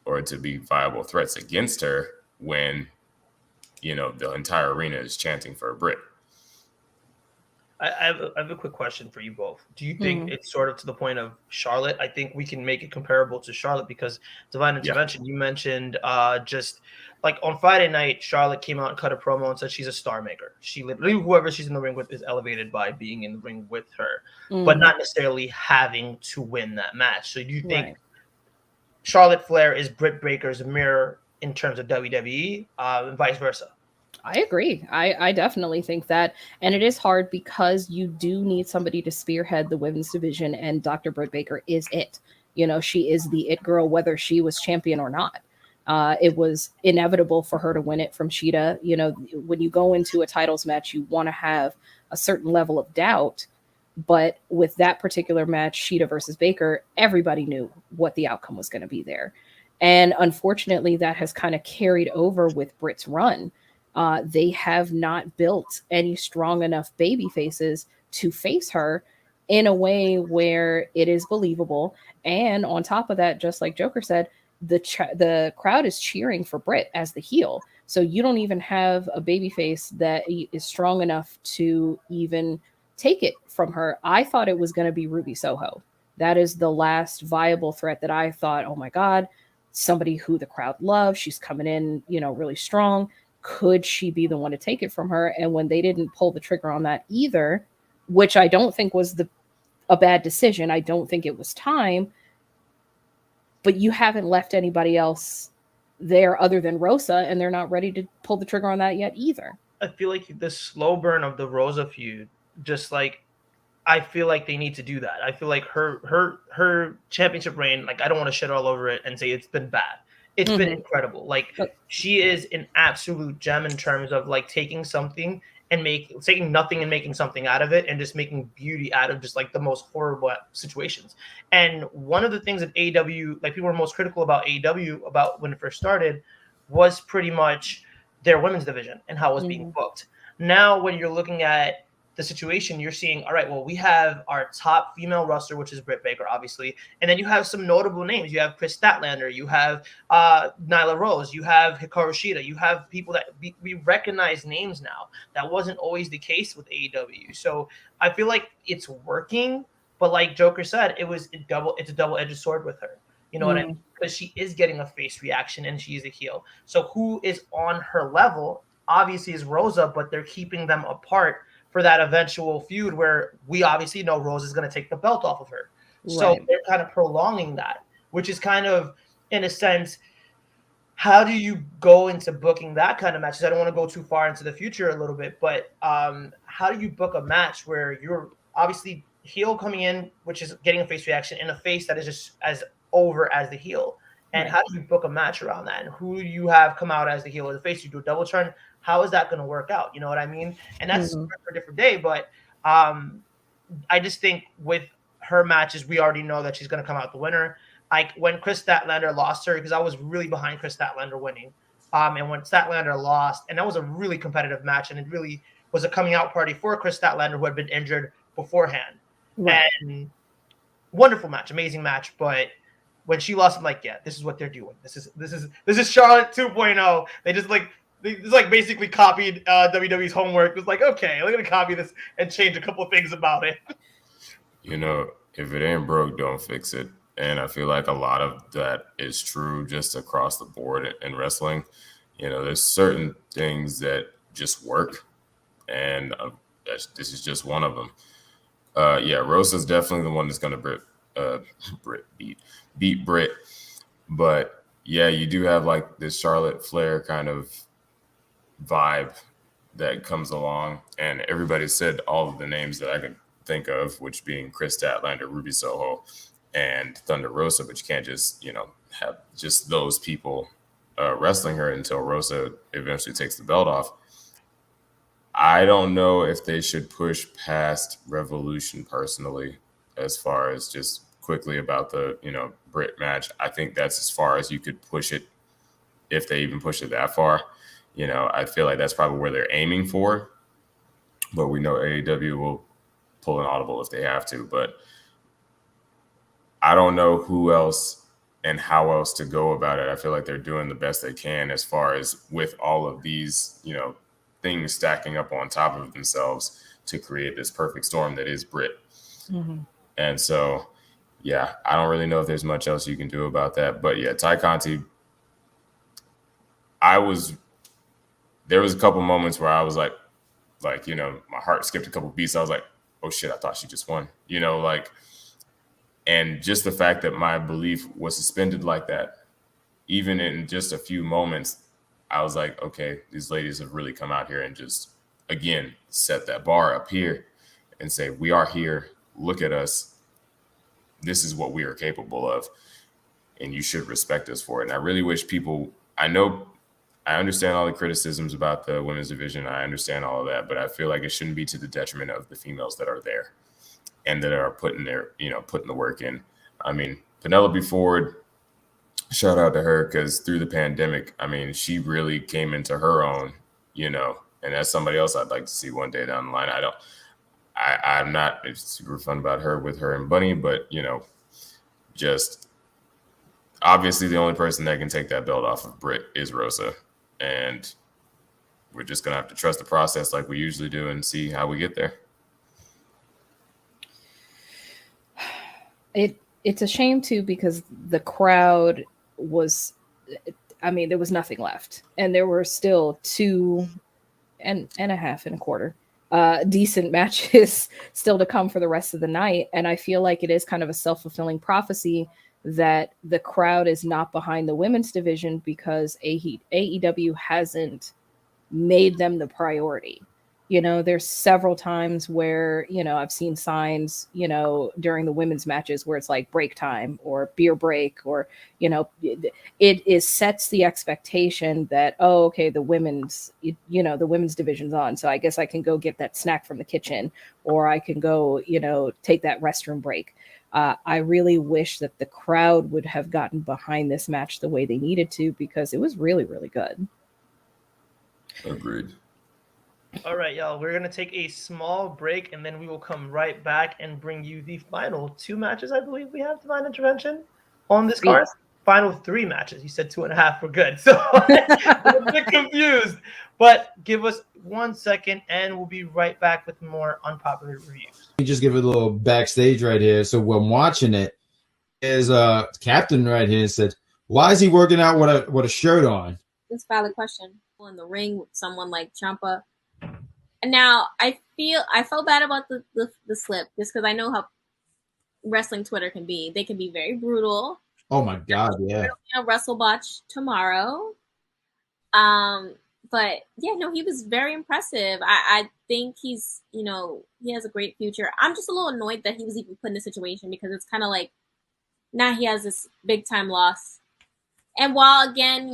or to be viable threats against her when, you know, the entire arena is chanting for Britt. I have a quick question for you both. Do you think it's sort of to the point of Charlotte? I think we can make it comparable to Charlotte because Divine Intervention, you mentioned just like on Friday night, Charlotte came out and cut a promo and said she's a star maker. She literally, whoever she's in the ring with is elevated by being in the ring with her, but not necessarily having to win that match. So do you think Charlotte Flair is Britt Baker's mirror in terms of WWE and vice versa? I agree. I definitely think that. And it is hard because you do need somebody to spearhead the women's division, and Dr. Britt Baker is it. You know, she is the it girl, whether she was champion or not. It was inevitable for her to win it from Shida. You know, when you go into a titles match, you want to have a certain level of doubt. But with that particular match, Shida versus Baker, everybody knew what the outcome was going to be there. And unfortunately, that has kind of carried over with Britt's run. They have not built any strong enough baby faces to face her in a way where it is believable. And on top of that, just like Joker said, the crowd is cheering for Britt as the heel. So you don't even have a baby face that is strong enough to even take it from her. I thought it was going to be Ruby Soho. That is the last viable threat that I thought, oh my God, somebody who the crowd loves. She's coming in, you know, really strong. Could she be the one to take it from her? And when they didn't pull the trigger on that either, which I don't think was a bad decision. I don't think it was time. But you haven't left anybody else there other than Rosa, and they're not ready to pull the trigger on that yet either. I feel like the slow burn of the Rosa feud, just like, I feel like they need to do that. I feel like her championship reign, like, I don't want to shit all over it and say it's been bad. It's been incredible. Like, she is an absolute gem in terms of like taking something and taking nothing and making something out of it, and just making beauty out of just like the most horrible situations. And one of the things that AEW, like, people were most critical about AEW about when it first started, was pretty much their women's division and how it was being booked. Now, when you're looking at the situation, you're seeing, all right, well, we have our top female wrestler, which is Britt Baker, obviously. And then you have some notable names. You have Chris Statlander. You have Nyla Rose. You have Hikaru Shida. You have people that we recognize names now. That wasn't always the case with AEW. So I feel like it's working. But like Joker said, it's a double-edged sword with her. You know what I mean? Because she is getting a face reaction and she's a heel. So who is on her level? Obviously is Rosa, but they're keeping them apart for that eventual feud where we obviously know Rose is going to take the belt off of her. Right. So they're kind of prolonging that, which is kind of, in a sense, how do you go into booking that kind of matches? I don't want to go too far into the future a little bit, but how do you book a match where you're obviously heel coming in, which is getting a face reaction, and a face that is just as over as the heel? And how do you book a match around that? And who do you have come out as the heel or the face? You do a double turn. How is that going to work out? You know what I mean? And that's for a different day. But I just think with her matches, we already know that she's going to come out the winner. Like when Chris Statlander lost her, because I was really behind Chris Statlander winning. And when Statlander lost, and that was a really competitive match, and it really was a coming out party for Chris Statlander, who had been injured beforehand. Right. And wonderful match, amazing match. But when she lost, I'm like, yeah, this is what they're doing. This is Charlotte 2.0. They just basically copied WWE's homework. It was like, okay, we're gonna copy this and change a couple of things about it. You know, if it ain't broke, don't fix it. And I feel like a lot of that is true just across the board in wrestling. You know, there's certain things that just work, and this is just one of them. Yeah, Rosa's definitely the one that's going to beat Britt. But yeah, you do have like this Charlotte Flair kind of vibe that comes along, and everybody said all of the names that I could think of, which being Chris Statlander, Ruby Soho, and Thunder Rosa. But you can't just have just those people wrestling her until Rosa eventually takes the belt off. I don't know if they should push past Revolution personally, as far as just quickly about the Britt match. I think that's as far as you could push it, if they even push it that far. I feel like that's probably where they're aiming for, but we know AEW will pull an audible if they have to. But I don't know who else and how else to go about it. I feel like they're doing the best they can as far as with all of these, things stacking up on top of themselves to create this perfect storm that is Britt. Mm-hmm. And so, yeah, I don't really know if there's much else you can do about that. But yeah, Tay Conti, there was a couple moments where I was like, my heart skipped a couple beats. I was like, oh shit, I thought she just won, and just the fact that my belief was suspended like that, even in just a few moments, I was like, okay, these ladies have really come out here and just, again, set that bar up here and say, we are here. Look at us. This is what we are capable of. And you should respect us for it. And I really wish people, I understand all the criticisms about the women's division. I understand all of that, but I feel like it shouldn't be to the detriment of the females that are there and that are putting the work in. I mean, Penelope Ford, shout out to her, because through the pandemic, she really came into her own, and that's somebody else I'd like to see one day down the line. I'm not super fun about her with her and Bunny, but, just obviously the only person that can take that belt off of Britt is Rosa. And we're just going to have to trust the process like we usually do and see how we get there. It's a shame, too, because the crowd was, there was nothing left. And there were still 2.5 and a quarter decent matches still to come for the rest of the night. And I feel like it is kind of a self-fulfilling prophecy that the crowd is not behind the women's division because AEW hasn't made them the priority. There's several times where, I've seen signs, during the women's matches where it's like break time or beer break, or, it sets the expectation that, oh, okay, the women's division's on. So I guess I can go get that snack from the kitchen, or I can go, take that restroom break. I really wish that the crowd would have gotten behind this match the way they needed to, because it was really, really good. Agreed. All right, y'all. We're gonna take a small break, and then we will come right back and bring you the final 2 matches. I believe we have Divine Intervention on this card. Final 3 matches. You said 2.5 were good, so I'm a bit confused. But give us 1 second, and we'll be right back with more unpopular reviews. Let me just give it a little backstage right here. So when watching it, is Captain right here said, "Why is he working out with a shirt on?" That's a valid question. In the ring with someone like Ciampa. And now I felt bad about the slip just because I know how wrestling Twitter can be. They can be very brutal. Oh my God, yeah. WrestleBotch tomorrow. But yeah, no, he was very impressive. I think he's, he has a great future. I'm just a little annoyed that he was even put in this situation because it's kind of like now he has this big time loss. And while again,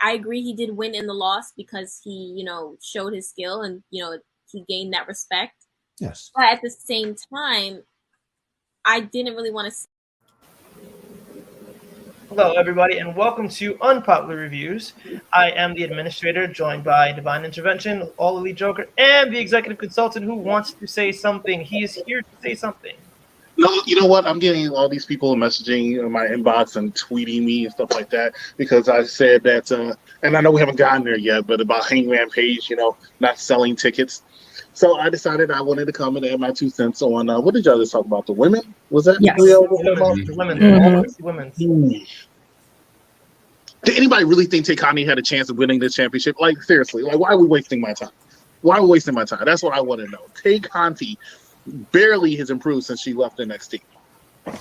I agree he did win in the loss because he, showed his skill and, he gained that respect. Yes. But at the same time, I didn't really want to see. Hello, everybody, and welcome to Unpopular Reviews. I am the administrator, joined by Divine Intervention, All Elite Joker, and the executive consultant who wants to say something. He is here to say something. No, you know what? I'm getting all these people messaging in my inbox and tweeting me and stuff like that because I said that, and I know we haven't gotten there yet, but about Hangman Page, not selling tickets. So I decided I wanted to come and add my 2 cents on, what did y'all just talk about? The women? Was that? Yes. Women. Did anybody really think Tay Conti had a chance of winning this championship? Like, seriously, why are we wasting my time? Why are we wasting my time? That's what I want to know. Tay Conti barely has improved since she left NXT.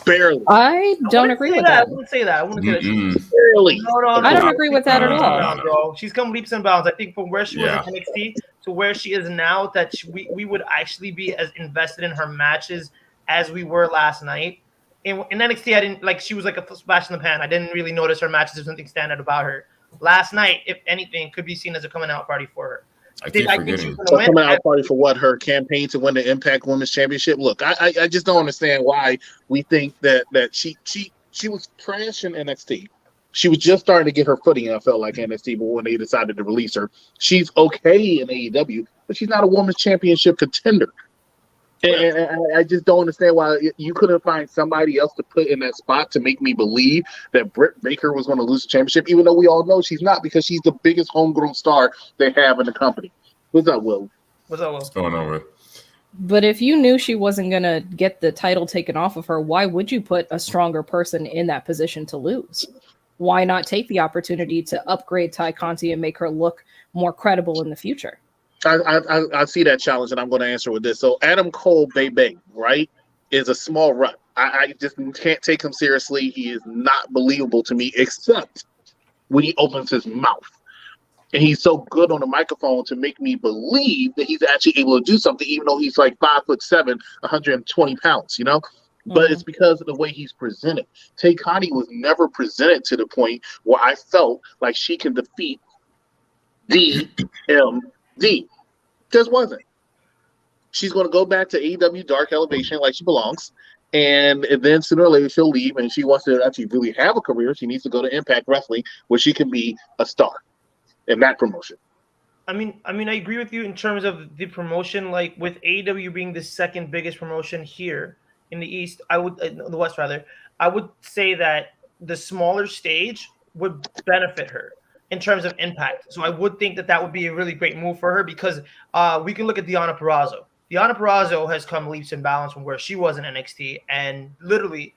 Barely. I don't agree with that. I wouldn't say that. I wouldn't say that. Barely. No, I don't agree with that at all. Bro. She's come leaps and bounds. I think from where she was in NXT to where she is now, that we would actually be as invested in her matches as we were last night. In NXT, I didn't she was like a splash in the pan. I didn't really notice her matches. There's something standout about her. Last night, if anything, could be seen as a coming out party for her. I think she's going to win. Coming out party for what? Her campaign to win the Impact Women's Championship. Look, I just don't understand why we think that she was trash in NXT. She was just starting to get her footing. I felt like NXT, but when they decided to release her, she's okay in AEW, but she's not a Women's Championship contender. And I just don't understand why you couldn't find somebody else to put in that spot to make me believe that Britt Baker was going to lose the championship, even though we all know she's not because she's the biggest homegrown star they have in the company. What's up, Will? What's going on, Will? But if you knew she wasn't going to get the title taken off of her, why would you put a stronger person in that position to lose? Why not take the opportunity to upgrade Tay Conti and make her look more credible in the future? I see that challenge, and I'm going to answer with this. So Adam Cole, Bebe, right, is a small rut. I just can't take him seriously. He is not believable to me, except when he opens his mouth. And he's so good on the microphone to make me believe that he's actually able to do something, even though he's like 5'7", 120 pounds, But it's because of the way he's presented. Tay Conti was never presented to the point where I felt like she can defeat DMD. Just wasn't. She's going to go back to AEW Dark Elevation like she belongs, and then sooner or later she'll leave, and she wants to actually really have a career. She needs to go to Impact Wrestling where she can be a star in that promotion. I mean, I agree with you in terms of the promotion. Like with AEW being the second biggest promotion here in the East, the West rather, I would say that the smaller stage would benefit her in terms of impact. So I would think that would be a really great move for her because we can look at Deonna Purrazzo. Deonna Purrazzo has come leaps and bounds from where she was in NXT and literally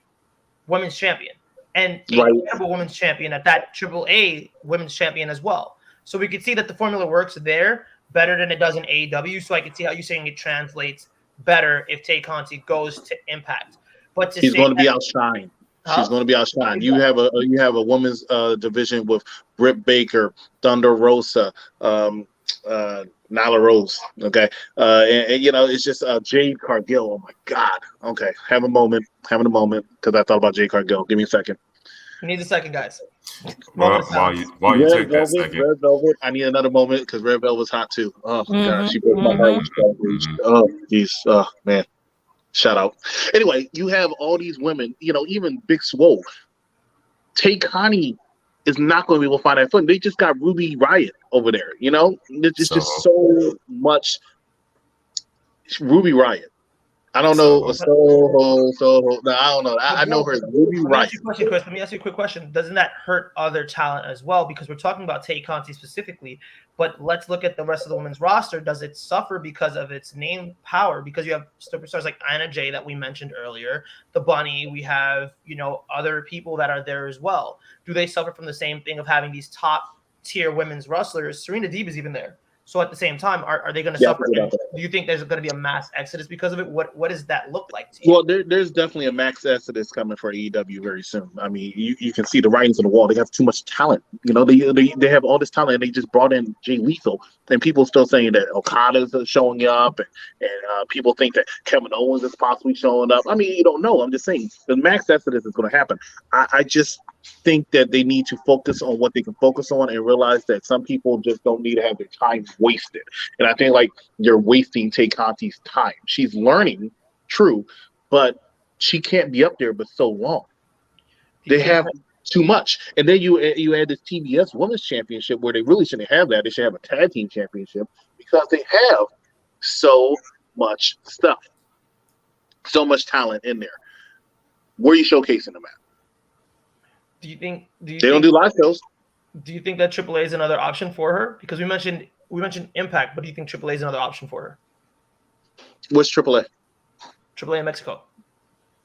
women's champion and incredible women's champion at that AAA women's champion as well. So we could see that the formula works there better than it does in AEW. So I could see how you're saying it translates better if Tay Conti goes to Impact. But he's going to be outshined. She's going to be outshined. You have a women's division with Britt Baker, Thunder Rosa, Nyla Rose. Okay, and it's just Jade Cargill. Oh my God. Okay, having a moment because I thought about Jade Cargill. Give me a second. You need a second, guys. While you take that second, Red Velvet. I need another moment because Red Velvet's hot too. Oh God, she broke my heart. Oh, geez. Oh man. Shout out. Anyway, you have all these women, even Big Swole. Tay Conti is not going to be able to find that footing. They just got Ruby Riott over there. You know, it's just so much Ruby Riott. I don't know. Soho. No, I don't know. I know her. Ruby Riott. Let me ask you a question, Chris. Let me ask you a quick question. Doesn't that hurt other talent as well? Because we're talking about Tay Conti specifically, but let's look at the rest of the women's roster. Does it suffer because of its name power? Because you have superstars like Anna Jay that we mentioned earlier, the Bunny. We have, you know, other people that are there as well. Do they suffer from the same thing of having these top tier women's wrestlers? Serena Deeb is even there. So at the same time, are they going to suffer? Do you think there's going to be a mass exodus because of it? What does that look like to you? Well, there's definitely a mass exodus coming for AEW very soon. I mean, you can see the writings on the wall. They have too much talent. You know, they have all this talent, and they just brought in Jay Lethal, and people still saying that Okada's showing up, and people think that Kevin Owens is possibly showing up. I mean, you don't know. I'm just saying the mass exodus is going to happen. I just think that they need to focus on what they can focus on and realize that some people just don't need to have their time wasted. And I think like you're wasting Tay Conti's time. She's learning, true, but she can't be up there but so long. They have too much. And then you add this TBS Women's Championship where they really shouldn't have that. They should have a tag team championship because they have so much stuff, so much talent in there. Where are you showcasing them at? Do you think they don't do live shows? Do you think that AAA is another option for her? Because we mentioned Impact, but do you think AAA is another option for her? What's AAA? AAA in Mexico.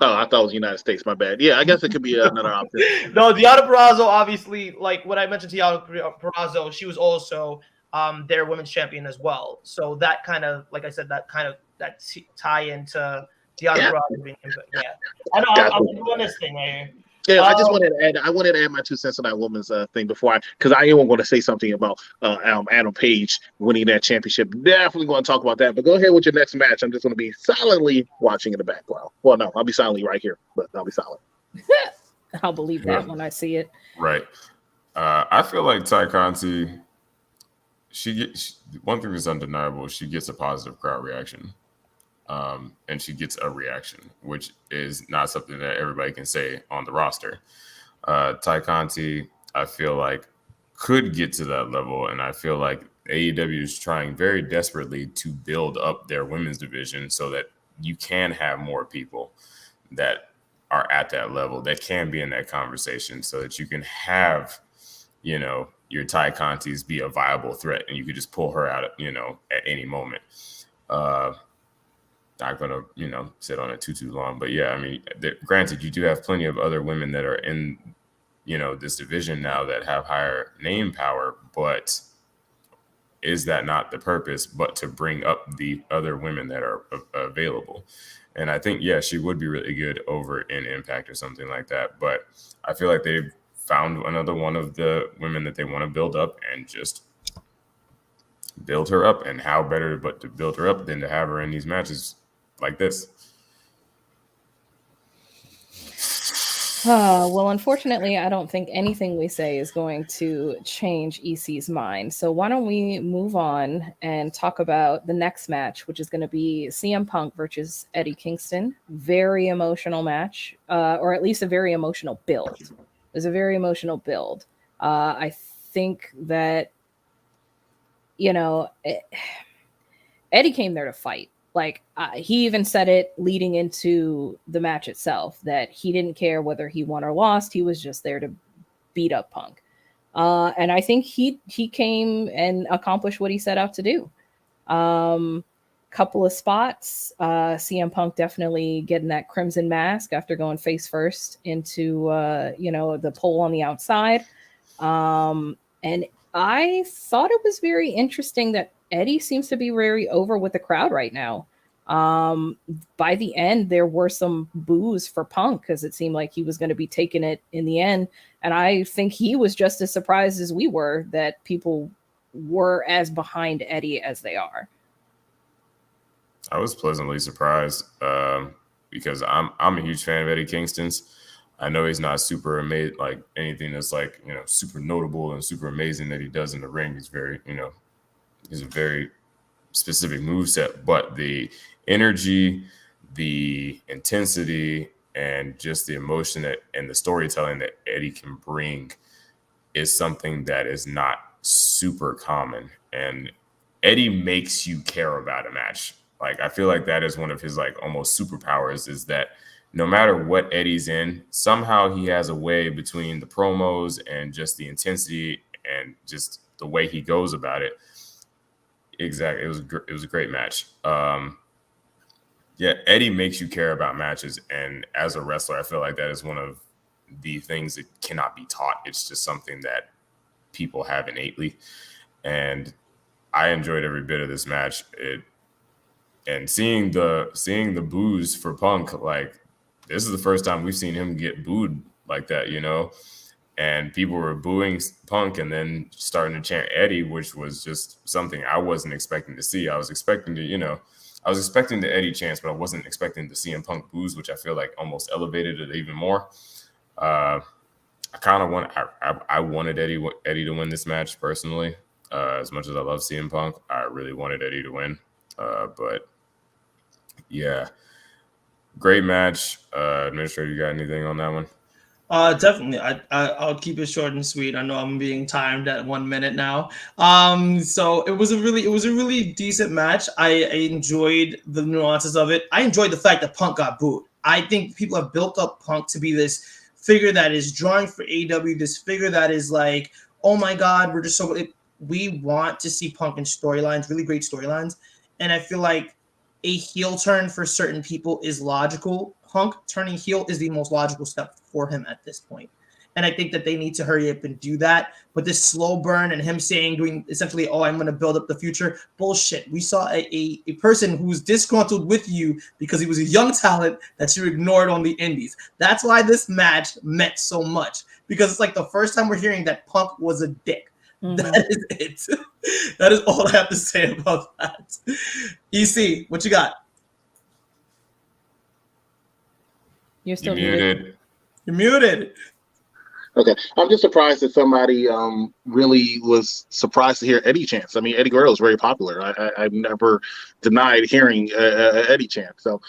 Oh, I thought it was United States. My bad. Yeah, I guess it could be another option. No, Deonna Purrazzo, obviously, like when I mentioned Deonna Purrazzo, she was also their women's champion as well. So that kind of, like I said, that tie into Deonna Purrazzo being Impact. Yeah, I know. I'm doing this thing right here. Yeah, I just wanted to add my 2 cents on that women's thing before because I am going to say something about Adam Page winning that championship. Definitely going to talk about that. But go ahead with your next match. I'm just going to be silently watching in the background. Well, no, I'll be silently right here, but I'll be silent. I'll believe that when I see it. Right. I feel like Tay Conti, one thing that's undeniable, she gets a positive crowd reaction. And she gets a reaction, which is not something that everybody can say on the roster. Tay Conti, I feel like, could get to that level, and I feel like AEW is trying very desperately to build up their women's division so that you can have more people that are at that level that can be in that conversation so that you can have, you know, your Tay Contis be a viable threat and you could just pull her out, you know, at any moment. Not going to, you know, sit on it too long. But, yeah, I mean, granted, you do have plenty of other women that are in, you know, this division now that have higher name power. But is that not the purpose, but to bring up the other women that are available? And I think, yeah, she would be really good over in Impact or something like that. But I feel like they've found another one of the women that they want to build up and just build her up. And how better but to build her up than to have her in these matches like this. Well, unfortunately, I don't think anything we say is going to change EC's mind. So why don't we move on and talk about the next match, which is going to be CM Punk versus Eddie Kingston. Very emotional match, or at least a very emotional build. It was a very emotional build. I think that, you know, Eddie came there to fight. Like, he even said it leading into the match itself, that he didn't care whether he won or lost. He was just there to beat up Punk. And I think he came and accomplished what he set out to do. Couple of spots. CM Punk definitely getting that crimson mask after going face first into, you know, the pole on the outside. And I thought it was very interesting that Eddie seems to be very over with the crowd right now. By the end, there were some boos for Punk because it seemed like he was going to be taking it in the end. And I think he was just as surprised as we were that people were as behind Eddie as they are. I was pleasantly surprised because I'm a huge fan of Eddie Kingston's. I know he's not super amazing, like anything that's like, you know, super notable and super amazing that he does in the ring. He's very, you know, he's a very specific moveset, but the energy, the intensity, and just the emotion and the storytelling that Eddie can bring is something that is not super common, and Eddie makes you care about a match. Like, I feel like that is one of his like almost superpowers, is that no matter what Eddie's in, somehow he has a way between the promos and just the intensity and just the way he goes about it. Exactly. It was a great match. Yeah, Eddie makes you care about matches. And as a wrestler, I feel like that is one of the things that cannot be taught. It's just something that people have innately. And I enjoyed every bit of this match. And seeing the boos for Punk, like, this is the first time we've seen him get booed like that, you know? And people were booing Punk and then starting to chant Eddie, which was just something I wasn't expecting to see. I was expecting the Eddie chants, but I wasn't expecting to see him Punk boos, which I feel like almost elevated it even more. I wanted Eddie to win this match personally. As much as I love CM Punk, I really wanted Eddie to win. But yeah, great match. Administrator, you got anything on that one? Definitely. I'll keep it short and sweet. I know I'm being timed at 1 minute now. So it was a really decent match. I enjoyed the nuances of it. I enjoyed the fact that Punk got booed. I think people have built up Punk to be this figure that is drawing for AEW, this figure that is like, oh my God, we're just so good. We want to see Punk in storylines, really great storylines. And I feel like a heel turn for certain people is logical. Punk turning heel is the most logical step for him at this point. And I think that they need to hurry up and do that. But this slow burn and him doing essentially, oh, I'm going to build up the future. Bullshit. We saw a person who's disgruntled with you because he was a young talent that you ignored on the indies. That's why this match meant so much. Because it's like the first time we're hearing that Punk was a dick. Mm-hmm. That is it. That is all I have to say about that. EC, what you got? You're still muted. You're muted. Okay, I'm just surprised that somebody really was surprised to hear Eddie chants. I mean, Eddie Guerrero is very popular. I've never denied hearing Eddie chant. So,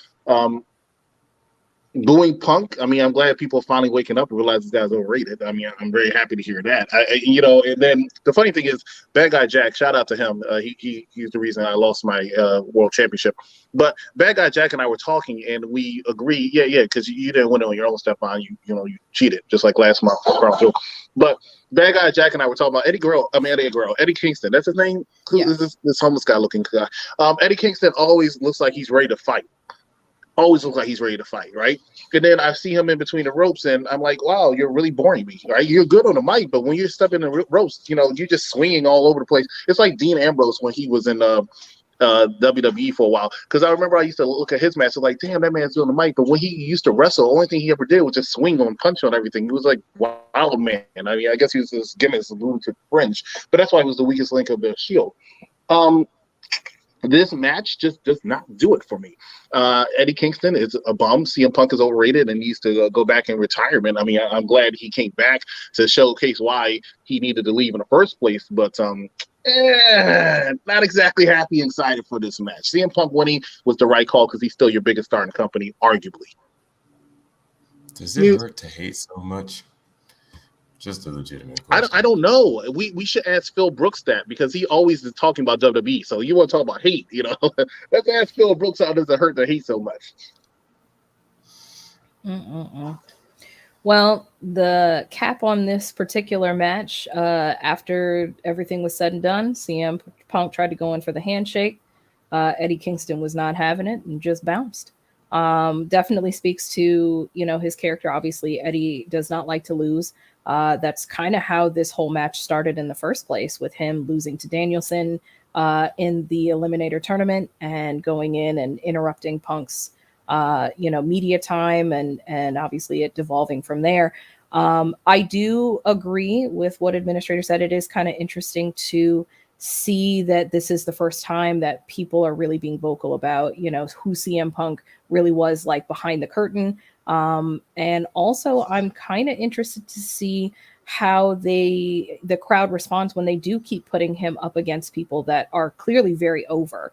booing Punk, I mean, I'm glad people are finally waking up and realize this guy's overrated. I mean, I'm very happy to hear that. And then the funny thing is, Bad Guy Jack, shout out to him. He's the reason I lost my world championship. But Bad Guy Jack and I were talking, and we agreed, because you didn't win on your own, Stephon. You cheated, just like last month. But Bad Guy Jack and I were talking about Eddie Kingston. That's his name? Yeah. This homeless guy looking guy. Eddie Kingston always looks like he's ready to fight. Always looks like he's ready to fight, right? And then I see him in between the ropes, and I'm like, wow, you're really boring me, right? You're good on the mic, but when you're stepping in the ropes, you're just swinging all over the place. It's like Dean Ambrose when he was in WWE for a while. Because I remember I used to look at his match, so like, damn, that man's doing the mic. But when he used to wrestle, the only thing he ever did was just swing on, punch on everything. He was like, wow, man. I mean, I guess he was this gimmick, this lunatic fringe. But that's why he was the weakest link of the Shield. This match just does not do it for me. Eddie Kingston is a bum. CM Punk is overrated and needs to go back in retirement. I mean, I'm glad he came back to showcase why he needed to leave in the first place, but not exactly happy and excited for this match. CM Punk winning was the right call because he's still your biggest star in the company, arguably. Does it hurt to hate so much? Just a legitimate question. I don't know. We should ask Phil Brooks that because he always is talking about WWE. So you want to talk about hate, Let's ask Phil Brooks how does it hurt to hate so much. Well, the cap on this particular match, after everything was said and done, CM Punk tried to go in for the handshake. Eddie Kingston was not having it and just bounced. Definitely speaks to, his character. Obviously, Eddie does not like to lose. That's kind of how this whole match started in the first place, with him losing to Danielson in the Eliminator tournament and going in and interrupting Punk's, media time and obviously it devolving from there. I do agree with what Administrator said. It is kind of interesting to see that this is the first time that people are really being vocal about, who CM Punk really was like behind the curtain. And also I'm kind of interested to see how the crowd responds when they do keep putting him up against people that are clearly very over.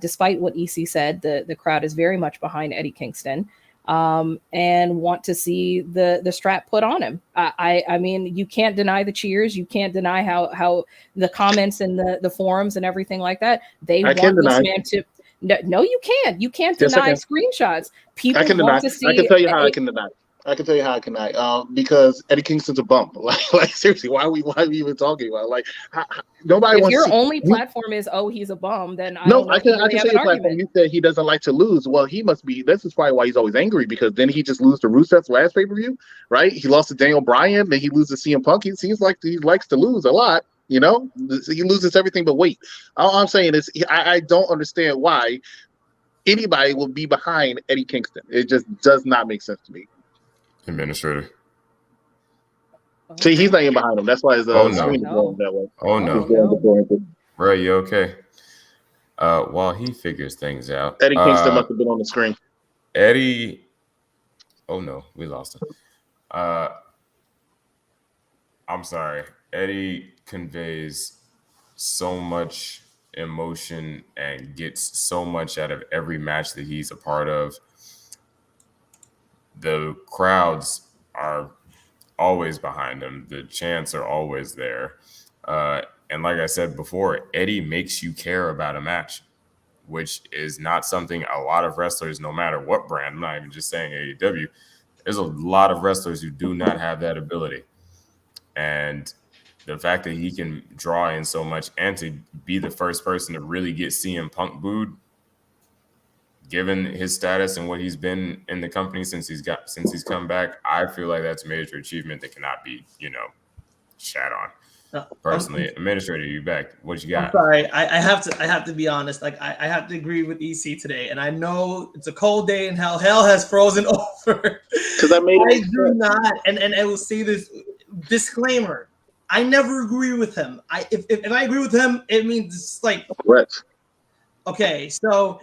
Despite what EC said, the crowd is very much behind Eddie Kingston. and want to see the strap put on him. I mean, you can't deny the cheers. You can't deny how the comments in the forums and everything like that. They want this man to. No, you can't. You can't deny screenshots. People want to see. I can tell you how I can deny. I can tell you how I can deny. Because Eddie Kingston's a bum. Like seriously, why are we even talking about it? Like nobody. If wants your to, only platform is he's a bum, then I can say your platform. You said he doesn't like to lose. Well, he must be. This is probably why he's always angry, because then he just lose to Rusev's last pay-per-view, right? He lost to Daniel Bryan, then he loses to CM Punk. He seems like he likes to lose a lot. You know, he loses everything but weight. All I'm saying is I don't understand why anybody will be behind Eddie Kingston. It just does not make sense to me. Administrator. See, he's not even behind him. That's why his screen is going that way. Oh no. Bro, you okay? While he figures things out, Eddie Kingston must have been on the screen. Eddie. Oh no, we lost him. I'm sorry. Eddie conveys so much emotion and gets so much out of every match that he's a part of. The crowds are always behind him. The chants are always there. And like I said before, Eddie makes you care about a match, which is not something a lot of wrestlers, no matter what brand, I'm not even just saying AEW, there's a lot of wrestlers who do not have that ability. And the fact that he can draw in so much and to be the first person to really get CM Punk booed, given his status and what he's been in the company since he's come back, I feel like that's a major achievement that cannot be, shat on. Personally, Administrator, you back? What you got? I'm sorry, I have to be honest. Like I have to agree with EC today, and I know it's a cold day and hell has frozen over. Because I do not, and I will say this disclaimer: I never agree with him. If I agree with him, it means it's like correct. Okay, so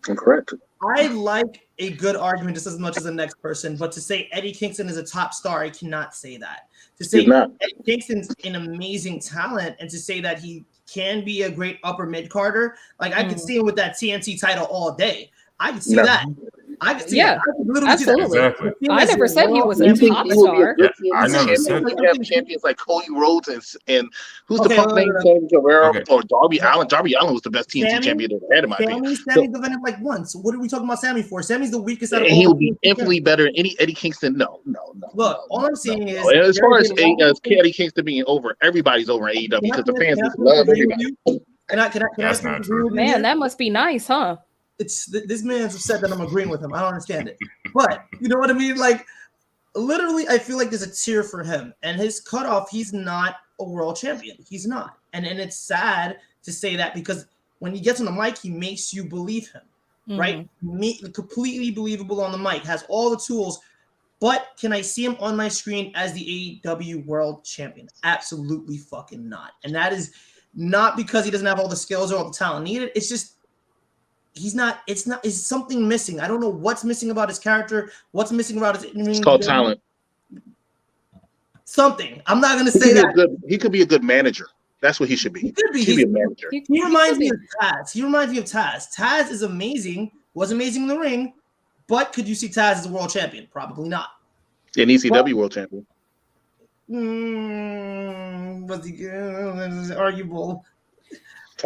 correct. I like a good argument just as much as the next person, but to say Eddie Kingston is a top star, I cannot say that. To say Eddie Kingston's an amazing talent and to say that he can be a great upper mid-carder, like I could see him with that TNT title all day. I could see that. I could see that. Absolutely. Exactly. I never said he was a top star. I never said champions like Cody Rhodes and who's the fuck name? Sammy Guevara or Darby Allen. Darby Allen was the best TNT champion ever had in my opinion. Sammy's defended like once. What are we talking about Sammy for? Sammy's the weakest out of all. He would be infinitely better than any Eddie Kingston. No. Look, all I'm saying is, as far as Eddie Kingston being over, everybody's over in AEW because the fans just love everybody. Can That's not true. Man, that must be nice, huh? It's this man's upset that I'm agreeing with him. I don't understand it, but you know what I mean. Like, literally, I feel like there's a tier for him, and his cutoff. He's not a world champion. He's not, and it's sad to say that because when he gets on the mic, he makes you believe him, right? Completely believable on the mic, has all the tools. But can I see him on my screen as the AEW World Champion? Absolutely fucking not. And that is not because he doesn't have all the skills or all the talent needed. It's just. He's not. It's something missing. I don't know what's missing about his character. What's missing about his? It's called talent. Something. I'm not going to say that. He could be a good manager. That's what he should be. He could be. He'd be a manager. He reminds me of Taz. Taz is amazing. Was amazing in the ring, but could you see Taz as a world champion? Probably not. An ECW world champion. Was he good? Arguable.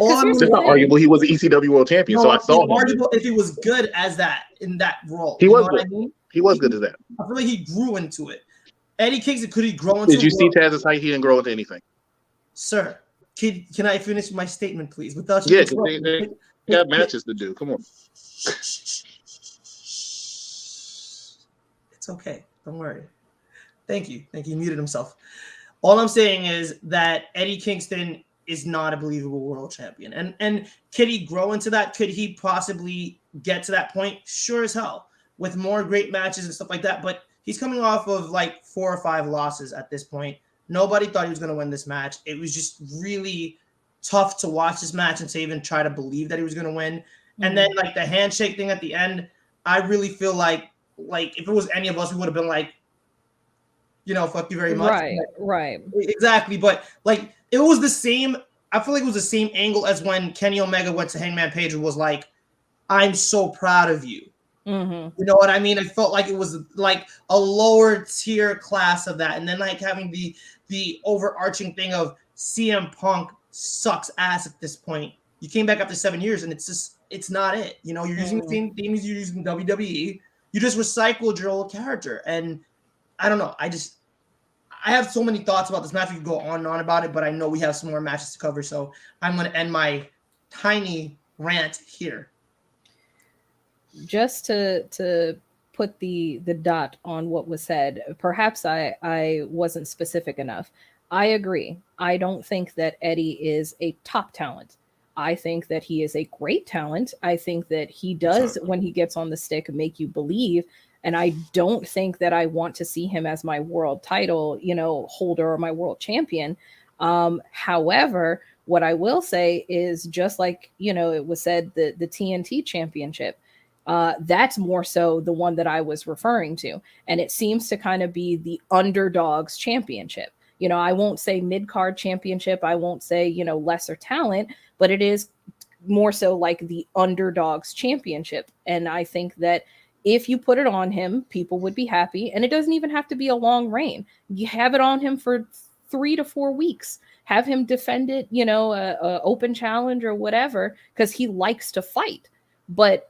It's not arguable. He was the ECW world champion, so I saw him. Arguable if he was good as that in that role. He was good. I mean? He was good as that. I feel like he grew into it. Eddie Kingston, could he grow into? Did you see Taz's height? He didn't grow into anything. Sir, can I finish my statement, please? Without you, yeah, because they got matches to do. Come on. It's okay. Don't worry. Thank you. He muted himself. All I'm saying is that Eddie Kingston is not a believable world champion. And could he grow into that? Could he possibly get to that point? Sure as hell. With more great matches and stuff like that. But he's coming off of like 4 or 5 losses at this point. Nobody thought he was going to win this match. It was just really tough to watch this match and to even try to believe that he was going to win. And then like the handshake thing at the end, I really feel like if it was any of us, we would have been like, fuck you very much. Right. Exactly. But like, it was the same. I feel like it was the same angle as when Kenny Omega went to Hangman Page and was like, "I'm so proud of you." Mm-hmm. You know what I mean? I felt like it was like a lower tier class of that, and then like having the overarching thing of CM Punk sucks ass at this point. You came back after 7 years, and it's not it. You know, you're using the same themes you're using WWE. You just recycled your old character, and I don't know. I have so many thoughts about this match. We could go on and on about it, but I know we have some more matches to cover, so I'm going to end my tiny rant here. Just to put the dot on what was said, perhaps I wasn't specific enough. I agree. I don't think that Eddie is a top talent. I think that he is a great talent. I think that he does, when he gets on the stick, make you believe. And I don't think that I want to see him as my world title, holder or my world champion. However, what I will say is, just like, it was said, the TNT championship, that's more so the one that I was referring to. And it seems to kind of be the underdogs championship. I won't say mid-card championship. I won't say, lesser talent, but it is more so like the underdogs championship. And I think that if you put it on him, people would be happy. And it doesn't even have to be a long reign. You have it on him for 3 to 4 weeks. Have him defend it, a open challenge or whatever, because he likes to fight. But,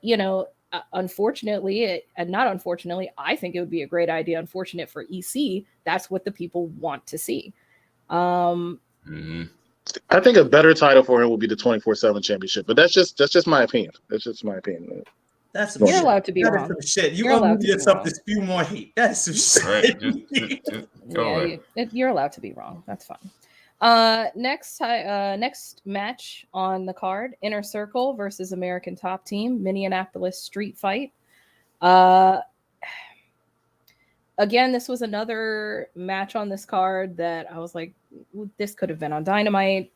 unfortunately, and not unfortunately, I think it would be a great idea. Unfortunate for EC, that's what the people want to see. I think a better title for him would be the 24/7 championship, but that's just my opinion. That's just my opinion. That's some You're shit. allowed to be that wrong. Some shit. You You're allowed to be yourself wrong. to spew more hate. That's some shit. Right. Just go away. You're allowed to be wrong. That's fine. Next match on the card: Inner Circle versus American Top Team, Minneapolis Street Fight. Again, this was another match on this card that I was like, this could have been on Dynamite.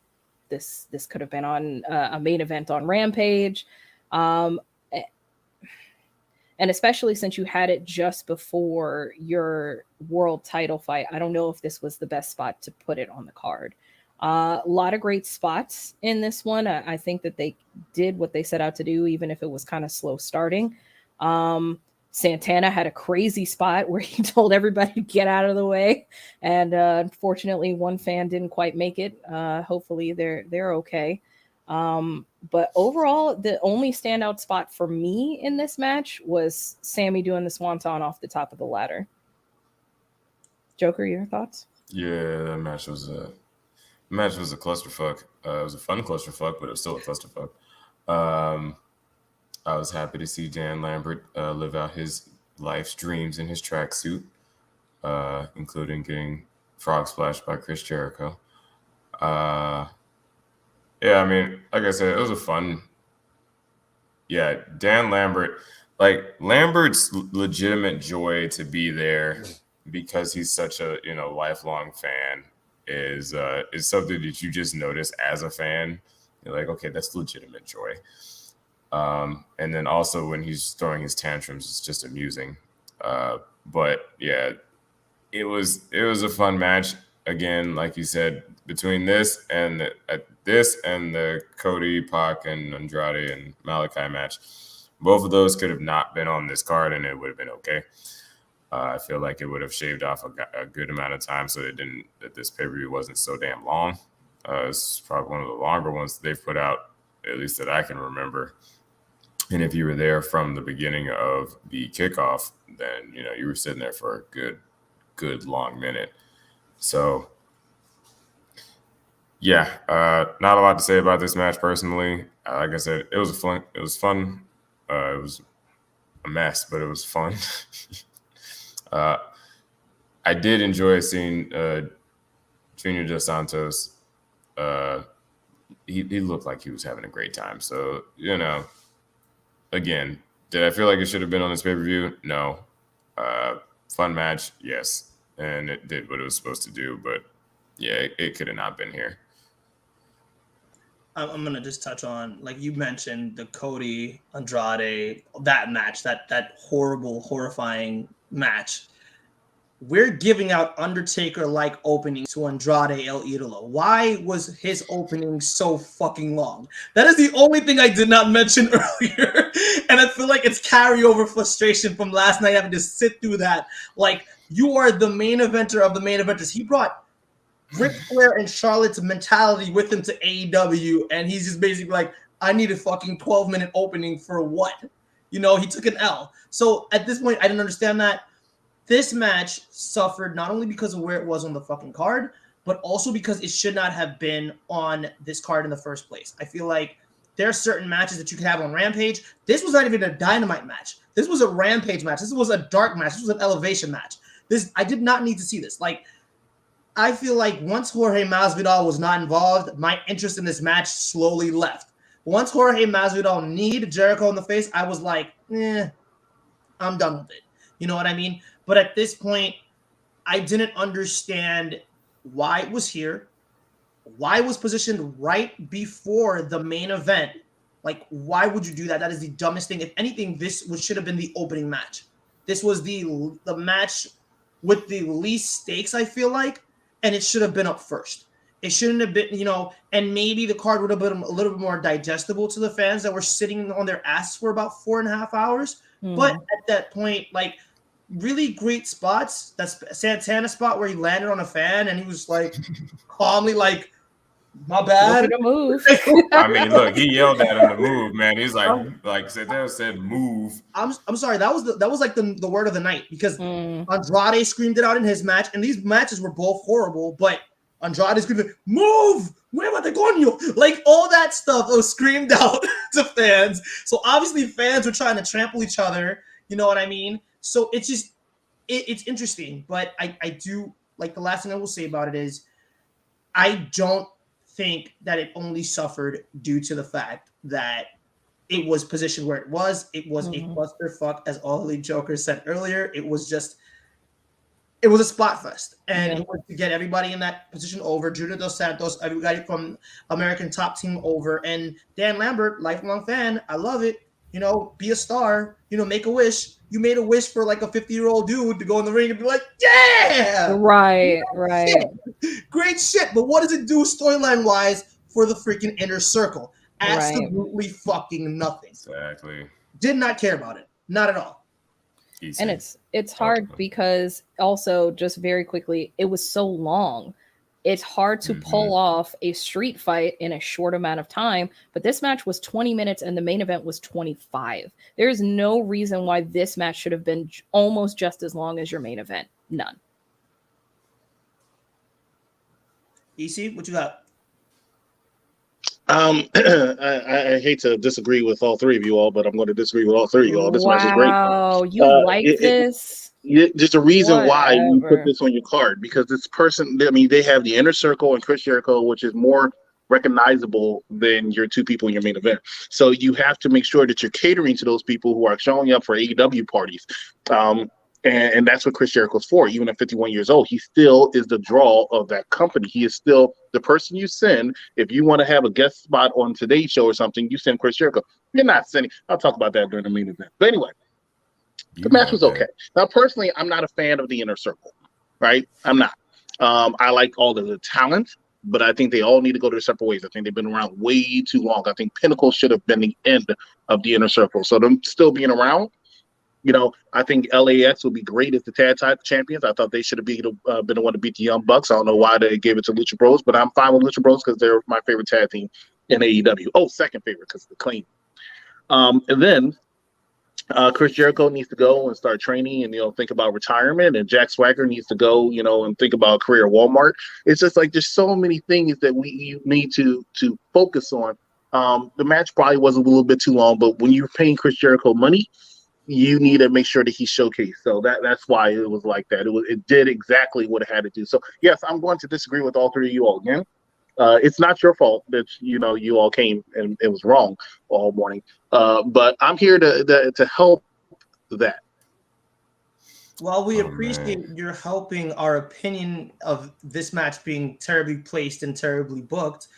This could have been on a main event on Rampage. And especially since you had it just before your world title fight, I don't know if this was the best spot to put it on the card. A lot of great spots in this one. I think that they did what they set out to do, even if it was kind of slow starting. Santana had a crazy spot where he told everybody to get out of the way. And unfortunately, one fan didn't quite make it. Hopefully they're okay. But overall, the only standout spot for me in this match was Sammy doing the swanton off the top of the ladder. Joker, your thoughts? Yeah, that match was a clusterfuck. It was a fun clusterfuck, but it was still a clusterfuck. I was happy to see Dan Lambert live out his life's dreams in his tracksuit, including getting frog splashed by Chris Jericho. Yeah, I mean, like I said, it was a fun. Yeah, Dan Lambert, like Lambert's legitimate joy to be there because he's such a lifelong fan is something that you just notice as a fan. You're like, okay, that's legitimate joy. And then also when he's throwing his tantrums, it's just amusing. But yeah, it was a fun match. Again, like you said, between this and the Cody, Pac, and Andrade and Malakai match, both of those could have not been on this card, and it would have been okay. I feel like it would have shaved off a good amount of time, so that this pay-per-view wasn't so damn long. It's probably one of the longer ones they've put out, at least that I can remember. And if you were there from the beginning of the kickoff, then you were sitting there for a good long minute. So, yeah, not a lot to say about this match personally. Like I said, it was fun. It was fun. It was a mess, but it was fun. I did enjoy seeing Junior Dos Santos. He looked like he was having a great time. So, again, did I feel like it should have been on this pay-per-view? No. Fun match, yes. And it did what it was supposed to do, but yeah, it could have not been here. I'm gonna just touch on, like you mentioned, the Cody Andrade, that match, that horrible, horrifying match. we're giving out Undertaker-like openings to Andrade El Idolo. Why was his opening so fucking long? That is the only thing I did not mention earlier. And I feel like it's carryover frustration from last night having to sit through that. Like, you are the main eventer of the main eventers. He brought Ric Flair and Charlotte's mentality with him to AEW, and he's just basically like, I need a fucking 12-minute opening for what? You know, he took an L. So at this point, I didn't understand that. This match suffered not only because of where it was on the fucking card, but also because it should not have been on this card in the first place. I feel like there are certain matches that you could have on Rampage. This was not even a Dynamite match. This was a Rampage match. This was a dark match. This was an elevation match. I did not need to see this. Like, I feel like once Jorge Masvidal was not involved, my interest in this match slowly left. Once Jorge Masvidal kneed Jericho in the face, I was like, I'm done with it. You know what I mean? But at this point, I didn't understand why it was here, why it was positioned right before the main event. Like, why would you do that? That is the dumbest thing. If anything, should have been the opening match. This was the match with the least stakes, I feel like, and it should have been up first. It shouldn't have been, you know, and maybe the card would have been a little bit more digestible to the fans that were sitting on their asses for about 4.5 hours. But at that point, like, really great spots. That's Santana spot where he landed on a fan and he was like calmly like, my bad. Move. I mean, look, he yelled at him to move, man. He's like Santana said, move. I'm sorry. That was like the word of the night because Andrade screamed it out in his match, and these matches were both horrible, but Andrade screamed, move! Where am I going? Like, all that stuff was screamed out to fans. So obviously fans were trying to trample each other. You know what I mean? So it's just, it's interesting. But I do, like, the last thing I will say about it is I don't think that it only suffered due to the fact that it was positioned where it was. It was a clusterfuck, as All Elite Joker said earlier. It was a spot fest. And it was to get everybody in that position over. Junior Dos Santos, everybody from American Top Team over. And Dan Lambert, lifelong fan. I love it. You know, be a star. You know, make a wish. You made a wish for like a 50-year-old dude to go in the ring and be like, yeah! Right. Great shit. But what does it do storyline-wise for the freaking Inner Circle? Absolutely fucking nothing. Exactly. Did not care about it. Not at all. Easy. And it's hard because also, just very quickly, it was so long. It's hard to pull off a street fight in a short amount of time, but this match was 20 minutes and the main event was 25. There is no reason why this match should have been almost just as long as your main event. None. EC, what you got? I hate to disagree with all three of you all, but I'm going to disagree with all three of you all. This match is great. Wow, you like this? There's a reason why you put this on your card, because this person, I mean, they have the Inner Circle and Chris Jericho, which is more recognizable than your two people in your main event. So you have to make sure that you're catering to those people who are showing up for AEW parties. And that's what Chris Jericho's for. Even at 51 years old, he still is the draw of that company. He is still the person you send. If you want to have a guest spot on today's show or something, you send Chris Jericho. You're not sending. I'll talk about that during the main event. But anyway, the match was okay. Now, personally, I'm not a fan of the Inner Circle, right? I'm not. I like all of the talent, but I think they all need to go their separate ways. I think they've been around way too long. I think Pinnacle should have been the end of the Inner Circle. So them still being around, you know, I think LAX would be great as the tag champions. I thought they should have been the one to beat the Young Bucks. I don't know why they gave it to Lucha Bros, but I'm fine with Lucha Bros because they're my favorite tag team in AEW. Oh, second favorite because of the clean. And then Chris Jericho needs to go and start training and, you know, think about retirement. And Jack Swagger needs to go, you know, and think about a career at Walmart. It's just like there's so many things that you need to focus on. The match probably was a little bit too long, but when you're paying Chris Jericho money, you need to make sure that he's showcased. So that's why it was like that. It did exactly what it had to do. So yes, I'm going to disagree with all three of you all again. It's not your fault that, you know, you all came and it was wrong all morning. But I'm here to help that. Well, we appreciate your helping our opinion of this match being terribly placed and terribly booked.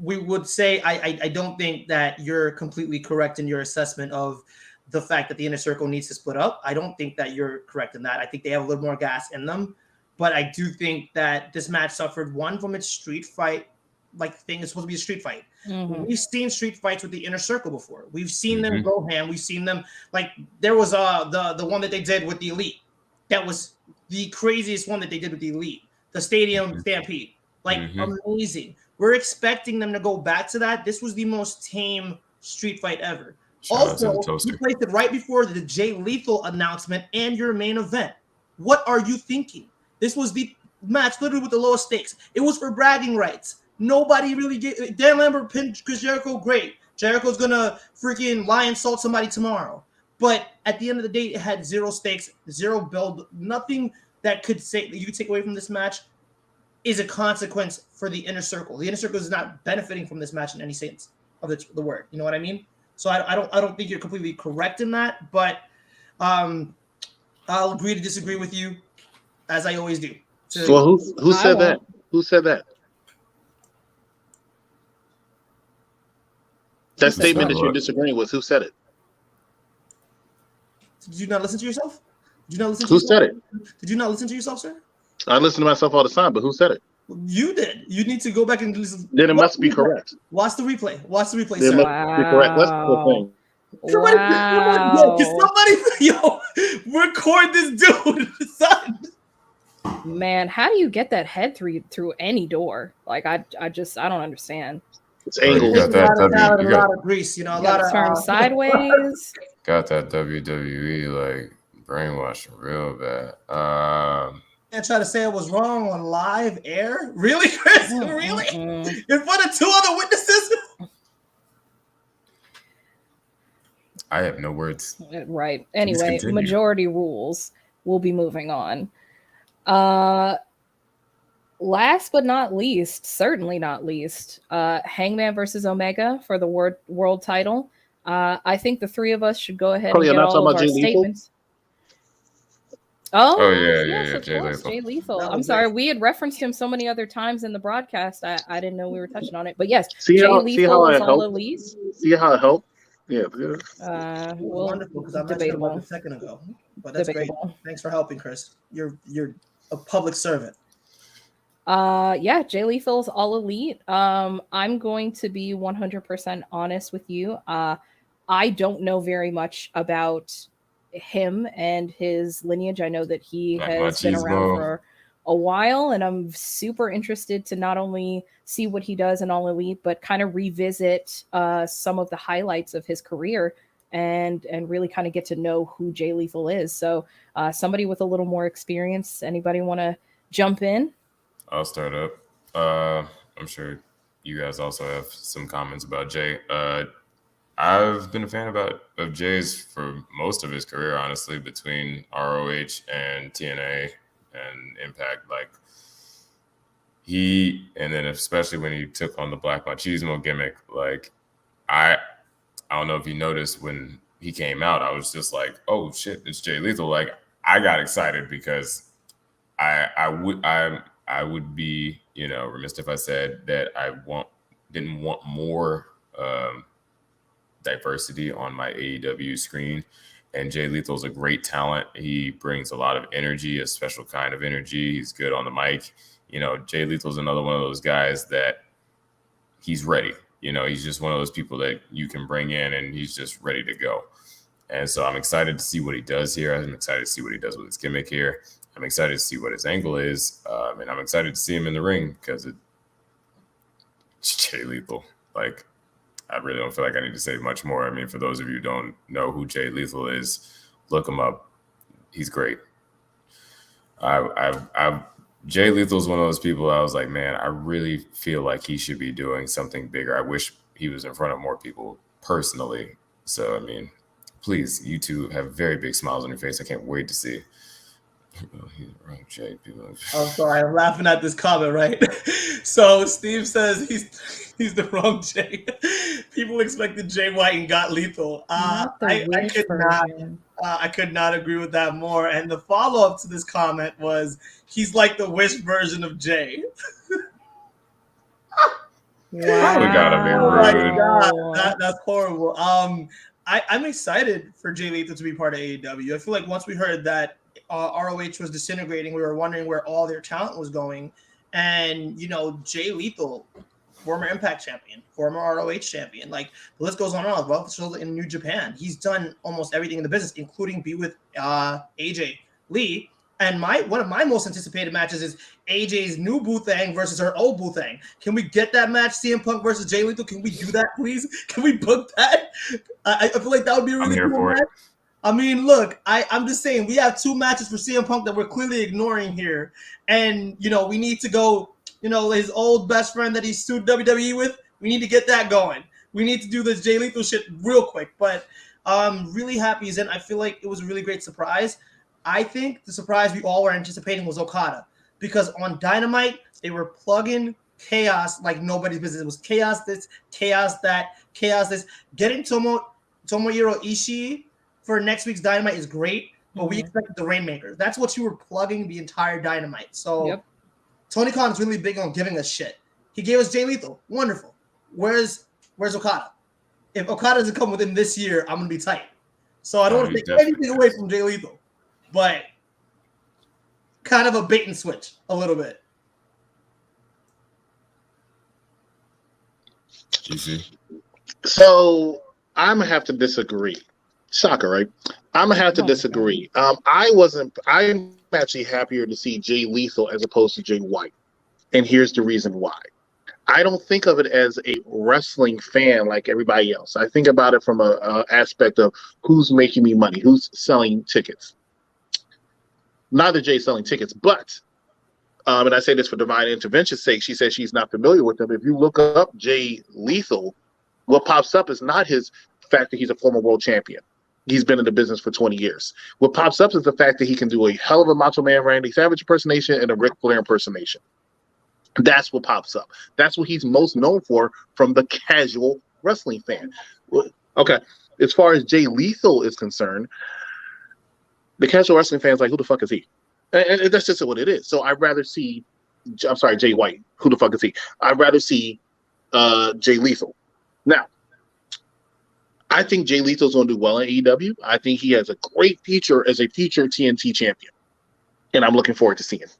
We would say I don't think that you're completely correct in your assessment of the fact that the Inner Circle needs to split up. I don't think that you're correct in that. I think they have a little more gas in them. But I do think that this match suffered one from its street fight, like thing is supposed to be a street fight. Mhm. We've seen street fights with the Inner Circle before. We've seen them go ham. We've seen them like there was the one that they did with the Elite. That was the craziest one that they did with the Elite. The Stadium Stampede. Like amazing. We're expecting them to go back to that. This was the most tame street fight ever. Also, you placed it right before the Jay Lethal announcement and your main event. What are you thinking? This was the match literally with the lowest stakes. It was for bragging rights. Nobody really get Dan Lambert pinned Chris Jericho. Great. Jericho's gonna freaking lie and salt somebody tomorrow. But at the end of the day, it had zero stakes, zero build, nothing that could say that you could take away from this match is a consequence for the Inner Circle. The Inner Circle is not benefiting from this match in any sense of the word. You know what I mean? So I don't think you're completely correct in that, but I'll agree to disagree with you, as I always do. So who said that? Who said that? That statement that you're disagreeing with, who said it? Did you not listen to yourself? Did you not listen to Who yourself? said it? Did you not listen to yourself, sir? I listen to myself all the time, but who said it? You did. You need to go back and listen. Then it must be correct. Watch the replay. Watch the replay, It sir. must be correct. That's the thing. Somebody record this dude, son. Man, how do you get that head through any door? Like I don't understand. It's angled. A lot of grease, you know, a lot of turn sideways. Got that WWE like brainwashing real bad. And try to say I was wrong on live air? Really, Chris? Really? In front of two other witnesses? I have no words. Right. Anyway, continue. majority rules. We'll be moving on. Last but not least, certainly not least, Hangman versus Omega for the world title. I think the three of us should go ahead and get all of our statements. Oh yeah, Jay Lethal. Jay Lethal. I'm sorry, we had referenced him so many other times in the broadcast. I didn't know we were touching on it, but yes, Jay Lethal is all elite. See how it helped? Yeah. Well, wonderful, because I mentioned about a second ago, but that's great. Thanks for helping, Chris. You're a public servant. Yeah, Jay Lethal's all elite. I'm going to be 100% honest with you. I don't know very much about him and his lineage. I know that he has been around for a while, and I'm super interested to not only see what he does in All Elite, but kind of revisit some of the highlights of his career and really kind of get to know who Jay Lethal is. So somebody with a little more experience, anybody want to jump in? I'll start up. I'm sure you guys also have some comments about Jay. I've been a fan of Jay's for most of his career, honestly, between ROH and TNA and Impact. Like and then especially when he took on the Black Machismo gimmick, like I don't know if you noticed when he came out, I was just like, oh shit, it's Jay Lethal. Like I got excited because I would be, remiss if I said that I didn't want more diversity on my AEW screen. And Jay Lethal's a great talent. He brings a lot of energy, a special kind of energy. He's good on the mic. Jay Lethal's another one of those guys that he's ready. He's just one of those people that you can bring in and he's just ready to go. And so I'm excited to see what he does here. I'm excited to see what he does with his gimmick here. I'm excited to see what his angle is. And I'm excited to see him in the ring because it's Jay Lethal. Like, I really don't feel like I need to say much more. I mean, for those of you who don't know who Jay Lethal is, look him up. He's great. Jay Lethal's one of those people I was like, man, I really feel like he should be doing something bigger. I wish he was in front of more people personally. So, I mean, please, you two have very big smiles on your face. I can't wait to see. He's wrong, Jay. I'm sorry, I'm laughing at this comment, right? So Steve says he's the wrong Jay. People expected Jay White and got Lethal. I could not agree with that more. And the follow-up to this comment was he's like the Wish version of Jay. Wow. Gotta be rude. Oh my God, that's horrible. I'm excited for Jay Lethal to be part of AEW. I feel like once we heard that ROH was disintegrating, we were wondering where all their talent was going. And, Jay Lethal, former Impact champion, former ROH champion, like the list goes on and on. Well, still in New Japan. He's done almost everything in the business, including be with AJ Lee. And one of my most anticipated matches is AJ's new Boothang versus her old Boothang. Can we get that match, CM Punk versus Jay Lethal? Can we do that, please? Can we book that? I feel like that would be a really cool match. I mean, look, I'm just saying we have 2 matches for CM Punk that we're clearly ignoring here. And, we need to go, his old best friend that he sued WWE with, we need to get that going. We need to do this Jay Lethal shit real quick. But I'm really happy he's in. I feel like it was a really great surprise. I think the surprise we all were anticipating was Okada, because on Dynamite, they were plugging chaos like nobody's business. It was chaos this, chaos that, chaos this. Getting Tomohiro Ishii for next week's Dynamite is great, but we expected the Rainmaker. That's what you were plugging the entire Dynamite. So Tony Khan is really big on giving us shit. He gave us Jay Lethal. Wonderful. Where's Okada? If Okada doesn't come within this year, I'm going to be tight. So I don't want to take anything away from Jay Lethal. But kind of a bait and switch a little bit. So I'm gonna have to disagree. Shocker, right? I'm gonna have to disagree. I'm actually happier to see Jay Lethal as opposed to Jay White. And here's the reason why. I don't think of it as a wrestling fan like everybody else. I think about it from a aspect of who's making me money, who's selling tickets. Neither Jay's selling tickets, but, and I say this for Divine Intervention's sake, she says she's not familiar with them. If you look up Jay Lethal, what pops up is not his fact that he's a former world champion. He's been in the business for 20 years. What pops up is the fact that he can do a hell of a Macho Man Randy Savage impersonation and a Ric Flair impersonation. That's what pops up. That's what he's most known for from the casual wrestling fan. Okay, as far as Jay Lethal is concerned, the casual wrestling fans like, who the fuck is he? And that's just what it is. So I'd rather see, I'm sorry, Jay White. Who the fuck is he? I'd rather see Jay Lethal. Now, I think Jay Lethal's going to do well in AEW. I think he has a great future as a future TNT champion. And I'm looking forward to seeing him.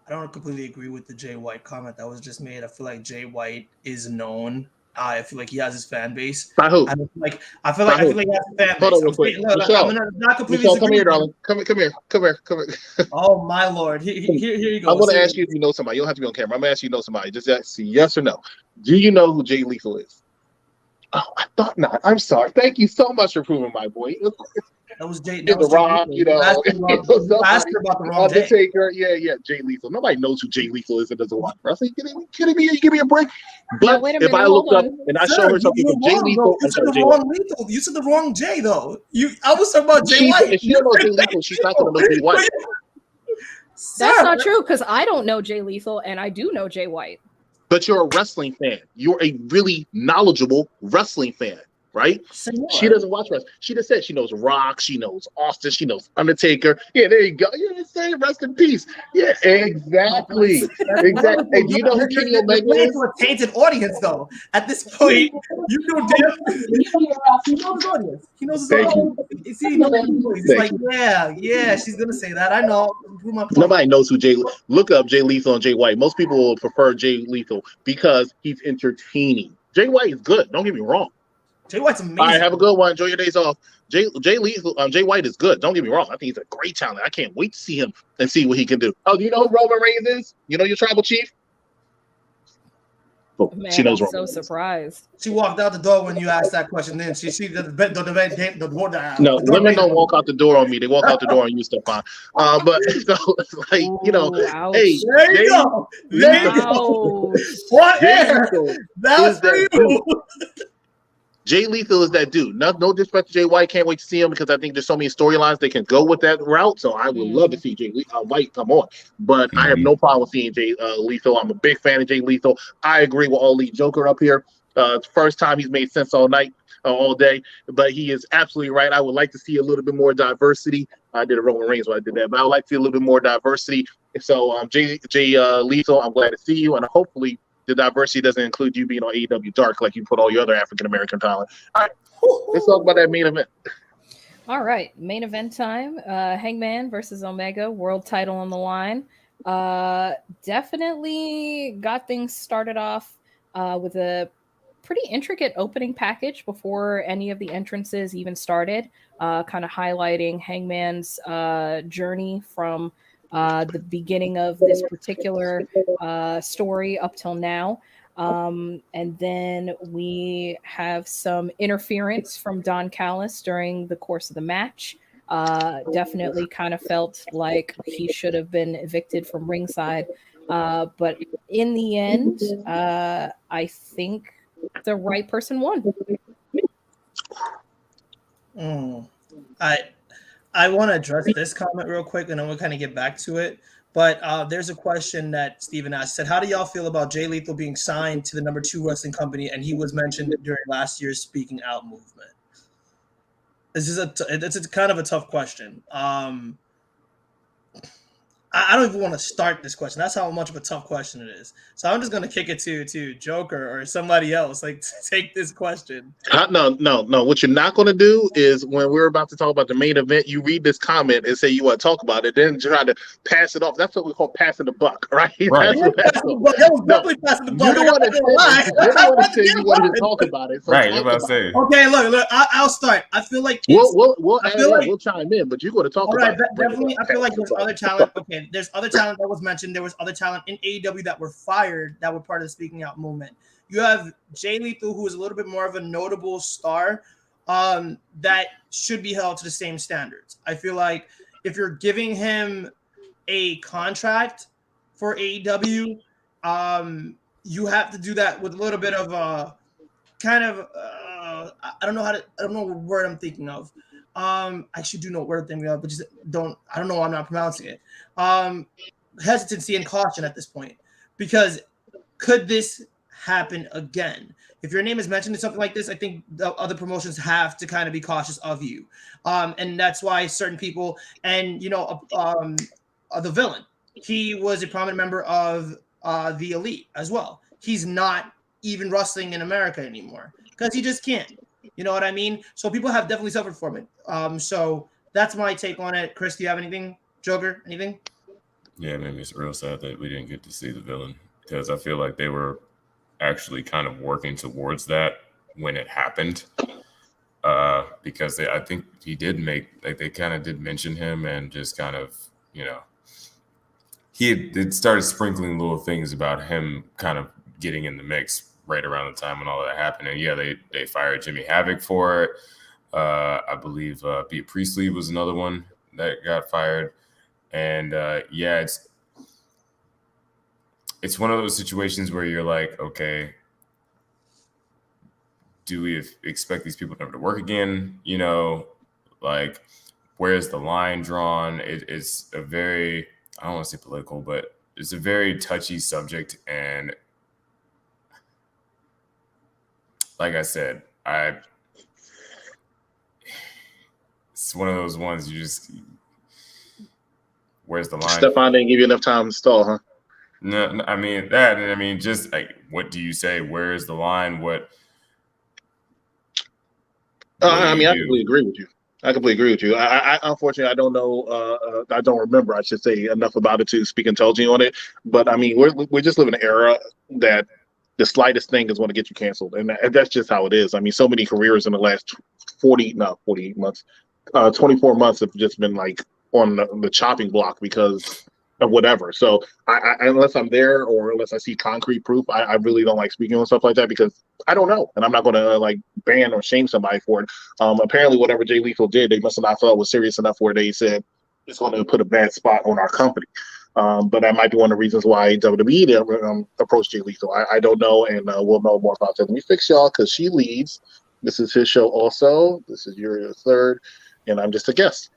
I don't completely agree with the Jay White comment that was just made. I feel like Jay White is known. I feel like he has his fan base. By who? I feel like he has a fan base. Hold on real quick. Michelle, come here, darling. Come here. Oh my lord. Here you go. I'm going to ask you if you know somebody. You don't have to be on camera. I'm going to ask you if you know somebody. Just ask yes or no. Do you know who Jay Lethal is? Oh, I thought not. I'm sorry. Thank you so much for proving my boy. That was Jay. The Rock, Ask her about the wrong Jay. Undertaker, yeah, Jay Lethal. Nobody knows who Jay Lethal is and doesn't watch wrestling. Kidding me? You give me a break. But if I look up and I show her something with Jay Lethal, you said the wrong Jay though. I was talking about Jay White. If she don't know Jay Lethal, she's not going to know Jay White. That's not true because I don't know Jay Lethal and I do know Jay White. But you're a wrestling fan. You're a really knowledgeable wrestling fan. Right? She doesn't watch wrestling. She just said she knows Rock, she knows Austin, she knows Undertaker. Yeah, there you go. You're just saying rest in peace. Yeah, exactly. Exactly. Hey, do you know who Kenny Omega is? To a tainted audience, though. At this point, you know damn. He knows his audience. He knows his audience. He's like, yeah, she's gonna say that. I know. Nobody knows who Jay. Look up Jay Lethal and Jay White. Most people will prefer Jay Lethal because he's entertaining. Jay White is good. Don't get me wrong. Jay White's amazing. All right, have a good one. Enjoy your days off. Jay White is good. Don't get me wrong. I think he's a great talent. I can't wait to see him and see what he can do. Oh, do you know who Roman Reigns is? You know your tribal chief? Oh, man, she knows I'm Roman so Reigns. Surprised. She walked out the door when you asked that question. Then she the door. No, women don't walk out the door on me. They walk out the door on you, Stefan. But so it's like, you know, ouch. hey, there you go. There you go. What air? That was for you. Jay Lethal is that dude. No disrespect to Jay White. Can't wait to see him because I think there's so many storylines they can go with that route. So I would love to see Jay White come on. But I have no problem with seeing Jay Lethal. I'm a big fan of Jay Lethal. I agree with All Elite Joker up here. It's the first time he's made sense all night, all day. But he is absolutely right. I would like to see a little bit more diversity. I did a Roman Reigns when I did that, but I would like to see a little bit more diversity. So Jay Lethal, I'm glad to see you, and hopefully the diversity doesn't include you being on AEW Dark like you put all your other African American talent. All right, let's talk about that main event. All right, main event time. Hangman versus Omega, world title on the line. Definitely got things started off with a pretty intricate opening package before any of the entrances even started, kind of highlighting Hangman's journey from the beginning of this particular story up till now. And then we have some interference from Don Callis during the course of the match. Definitely kind of felt like he should have been evicted from ringside. But in the end, I think the right person won. I want to address this comment real quick, and then we'll kind of get back to it. But there's a question that Steven asked. Said, how do y'all feel about Jay Lethal being signed to the number 2 wrestling company, and he was mentioned during last year's Speaking Out movement? This is it's kind of a tough question. I don't even want to start this question. That's how much of a tough question it is. So I'm just going to kick it to Joker or somebody else. Like, take this question. No. What you're not going to do is when we're about to talk about the main event, you read this comment and say you want to talk about it, then try to pass it off. That's what we call passing the buck, right? Right. That was definitely passing the buck. You don't want to say you wanted to talk about it. So Right, you're about to say. Okay, look. I'll start. I feel like we'll chime in, but you're going to talk about it. Definitely, I feel like there's other talent. Okay, there's other talent that was mentioned. There was other talent in AEW that were fired that were part of the Speaking Out movement. You have Jay Lethal, who is a little bit more of a notable star that should be held to the same standards. I feel like if you're giving him a contract for AEW, you have to do that with a little bit of a kind of I don't know what word I'm thinking of. I actually do know what word I'm thinking of, but I don't know why I'm not pronouncing it. Hesitancy and caution at this point, because could this happen again? If your name is mentioned in something like this, I think the other promotions have to kind of be cautious of you. And that's why certain people, and the Villain, he was a prominent member of the Elite as well. He's not even wrestling in America anymore because he just can't. You know what I mean? So people have definitely suffered from it. So that's my take on it. Chris, do you have anything? Joker, anything? Yeah, maybe it's real sad that we didn't get to see the Villain, because I feel like they were actually kind of working towards that when it happened. Because I think he did they kind of did mention him, and just kind of, he started sprinkling little things about him kind of getting in the mix right around the time when all of that happened. And yeah, they fired Jimmy Havoc for it. I believe Bea Priestley was another one that got fired. And it's one of those situations where you're like, okay, do we expect these people never to work again? Like, where's the line drawn? It's a very, I don't want to say political, but it's a very touchy subject. And like I said, it's one of those ones you just, where's the line? Stefan didn't give you enough time to stall, huh? No, just like, what do you say? Where is the line? What I completely agree with you. I unfortunately, I don't know. I don't remember, I should say, enough about it to speak intelligently on it. But I mean, we're just living in an era that the slightest thing is going to get you canceled, and that's just how it is. I mean, so many careers in the last 48 months, 24 months have just been like on the chopping block because of whatever. So I unless I'm there or unless I see concrete proof, I really don't like speaking on stuff like that because I don't know, and I'm not going to like ban or shame somebody for it. Apparently, whatever Jay Lethal did, they must have not felt was serious enough where they said it's going to put a bad spot on our company. But that might be one of the reasons why WWE approached Jay Lethal. I don't know, and we'll know more about that. Let me fix y'all because she leads. This is his show also. This is your third, and I'm just a guest.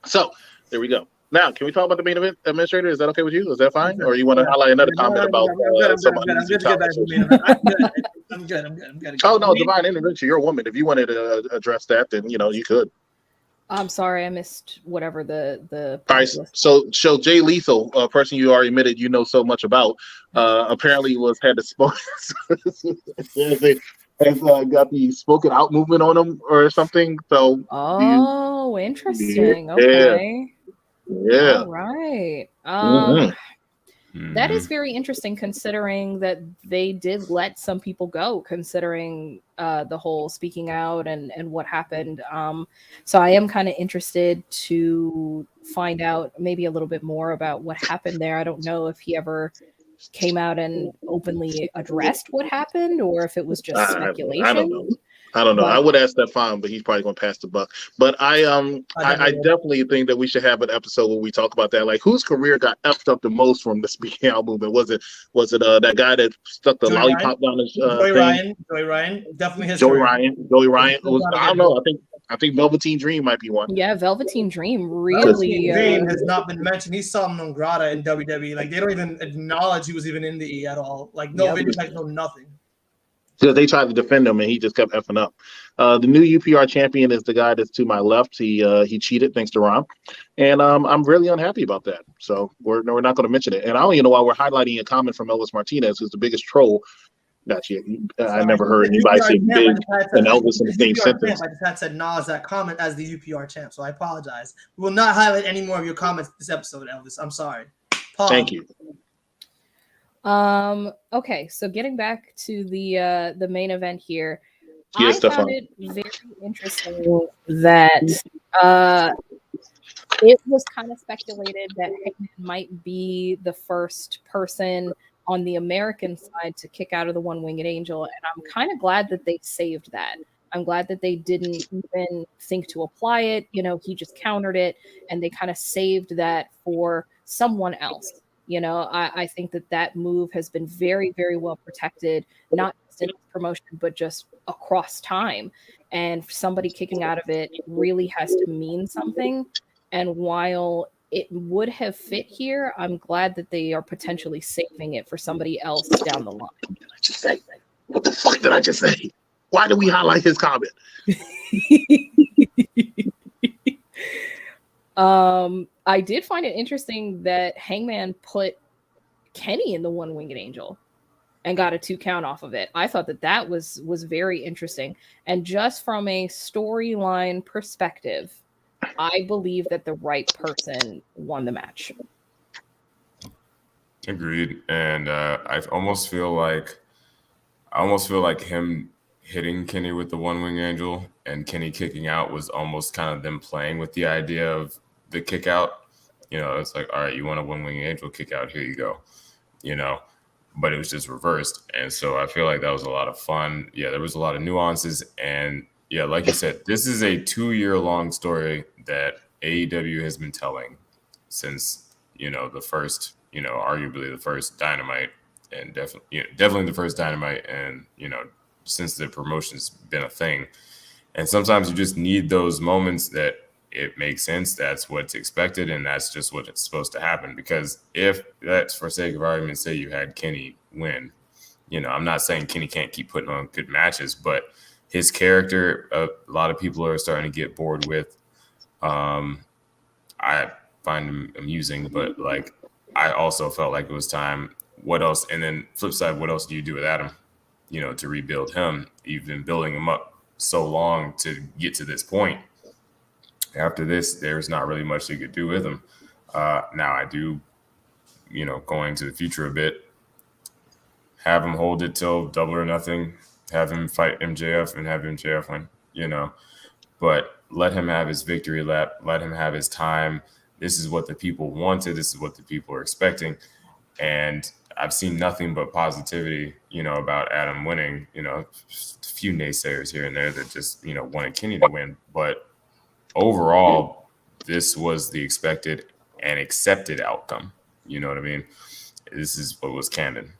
So there we go. Now, can we talk about the main event, Administrator? Is that okay with you? Is that fine? Or you want to highlight another comment about some of the I'm good. Oh, no, divine intervention. You're a woman. If you wanted to address that, then, you could. I'm sorry, I missed whatever the All right, so Jay Lethal, a person you already admitted you know so much about, apparently had the has got the spoken out movement on him or something. So interesting. Yeah. Okay. Yeah. All right. Mhm. That is very interesting, considering that they did let some people go, considering the whole speaking out and what happened. So I am kind of interested to find out maybe a little bit more about what happened there. I don't know if he ever came out and openly addressed what happened, or if it was just speculation. I don't know. I would ask that fine, but he's probably going to pass the buck. But I definitely think that we should have an episode where we talk about that. Like, whose career got effed up the most from the speaking out movement? Was it that guy that stuck the lollipop down his Joey thing? Ryan, definitely his Joey career. Ryan. I don't know. I think Velveteen Dream might be one. Yeah, Velveteen Dream really. Velveteen Dream has not been mentioned. He's some non grata in WWE. Like, they don't even acknowledge he was even in the E at all. Like, no video, like, no nothing. Because they tried to defend him and he just kept effing up. The new UPR champion is the guy that's to my left. He cheated thanks to Ron, and I'm really unhappy about that. So we're not going to mention it. And I don't even know why we're highlighting a comment from Elvis Martinez, who's the biggest troll. Not yet. I never heard anybody say big and Elvis in the same sentence. I just had said Nas that comment as the UPR champ, so I apologize. We will not highlight any more of your comments this episode, Elvis. I'm sorry. Pause. Thank you. Okay, so getting back to the main event here, yes, I found it very interesting that it was kind of speculated that Hangman might be the first person on the American side to kick out of the One-Winged Angel, and I'm kind of glad that they saved that. I'm glad that they didn't even think to apply it. You know, he just countered it, and they kind of saved that for someone else. You know, I think that move has been very, very well protected, not just in this promotion, but just across time. And somebody kicking out of it really has to mean something. And while it would have fit here, I'm glad that they are potentially saving it for somebody else down the line. What the fuck did I just say? Why did we highlight his comment? I did find it interesting that Hangman put Kenny in the One-Winged Angel and got a 2 count off of it. I thought that was very interesting. And just from a storyline perspective, I believe that the right person won the match. Agreed. And I almost feel like him hitting Kenny with the One-Winged Angel and Kenny kicking out was almost kind of them playing with the idea of the kick out. You know, it's like, all right, you want a One-Winged Angel kick out, here you go. You know, but it was just reversed. And so I feel like that was a lot of fun. Yeah, there was a lot of nuances. And yeah, like you said, this is a 2-year-long story that AEW has been telling since, you know, the first, you know, arguably the first Dynamite, and definitely the first Dynamite, and, you know, since the promotion's been a thing. And sometimes you just need those moments that it makes sense. That's what's expected, and that's just what it's supposed to happen. Because if that's, for sake of argument, say you had Kenny win, you know, I'm not saying Kenny can't keep putting on good matches, but his character, a lot of people are starting to get bored with. I find him amusing, but like, I also felt like it was time. What else? And then flip side, what else do you do with Adam? You know, to rebuild him. You've been building him up so long to get to this point. After this, there's not really much you could do with him. Now I do, you know, going to the future a bit, have him hold it till Double or Nothing, have him fight MJF and have MJF win, you know. But let him have his victory lap. Let him have his time. This is what the people wanted. This is what the people are expecting. And I've seen nothing but positivity, you know, about Adam winning. You know, just a few naysayers here and there that just, you know, wanted Kenny to win. But overall, this was the expected and accepted outcome. You know what I mean? This is what was canon.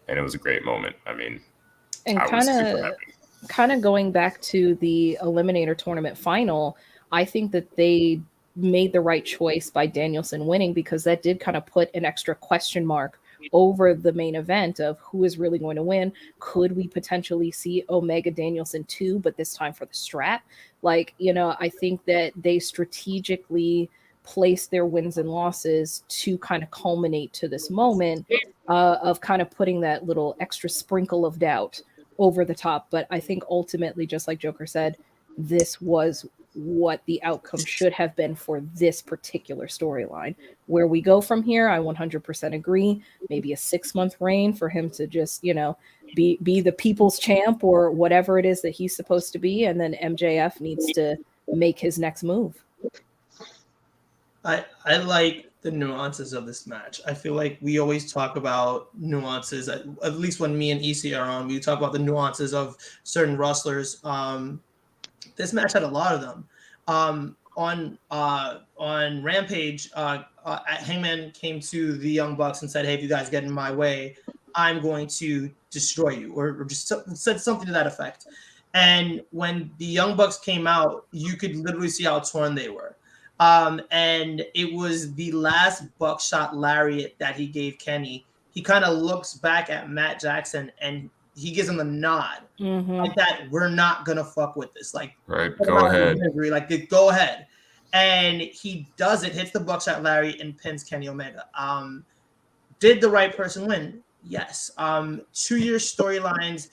And it was a great moment. I mean, and I was super happy. Kind of going back to the Eliminator Tournament final, I think that they made the right choice by Danielson winning, because that did kind of put an extra question mark over the main event of who is really going to win. Could we potentially see Omega Danielson 2, but this time for the strap? Like, you know, I think that they strategically place their wins and losses to kind of culminate to this moment of kind of putting that little extra sprinkle of doubt over the top. But I think ultimately, just like Joker said, this was what the outcome should have been for this particular storyline. Where we go from here, I 100% agree. Maybe a 6-month reign for him to just, you know, be the people's champ or whatever it is that he's supposed to be. And then MJF needs to make his next move. I like the nuances of this match. I feel like we always talk about nuances, at least when me and EC are on, we talk about the nuances of certain wrestlers. This match had a lot of them. On Rampage, Hangman came to the Young Bucks and said, "Hey, if you guys get in my way, I'm going to destroy you," or just said something to that effect. And when the Young Bucks came out, you could literally see how torn they were. And it was the last buckshot lariat that he gave Kenny. He kind of looks back at Matt Jackson and he gives him a nod, like that. We're not gonna fuck with this. Like, right, go ahead. Like, go ahead. And he does it. Hits the buckshot lariat and pins Kenny Omega. Did the right person win? Yes. 2-year storylines.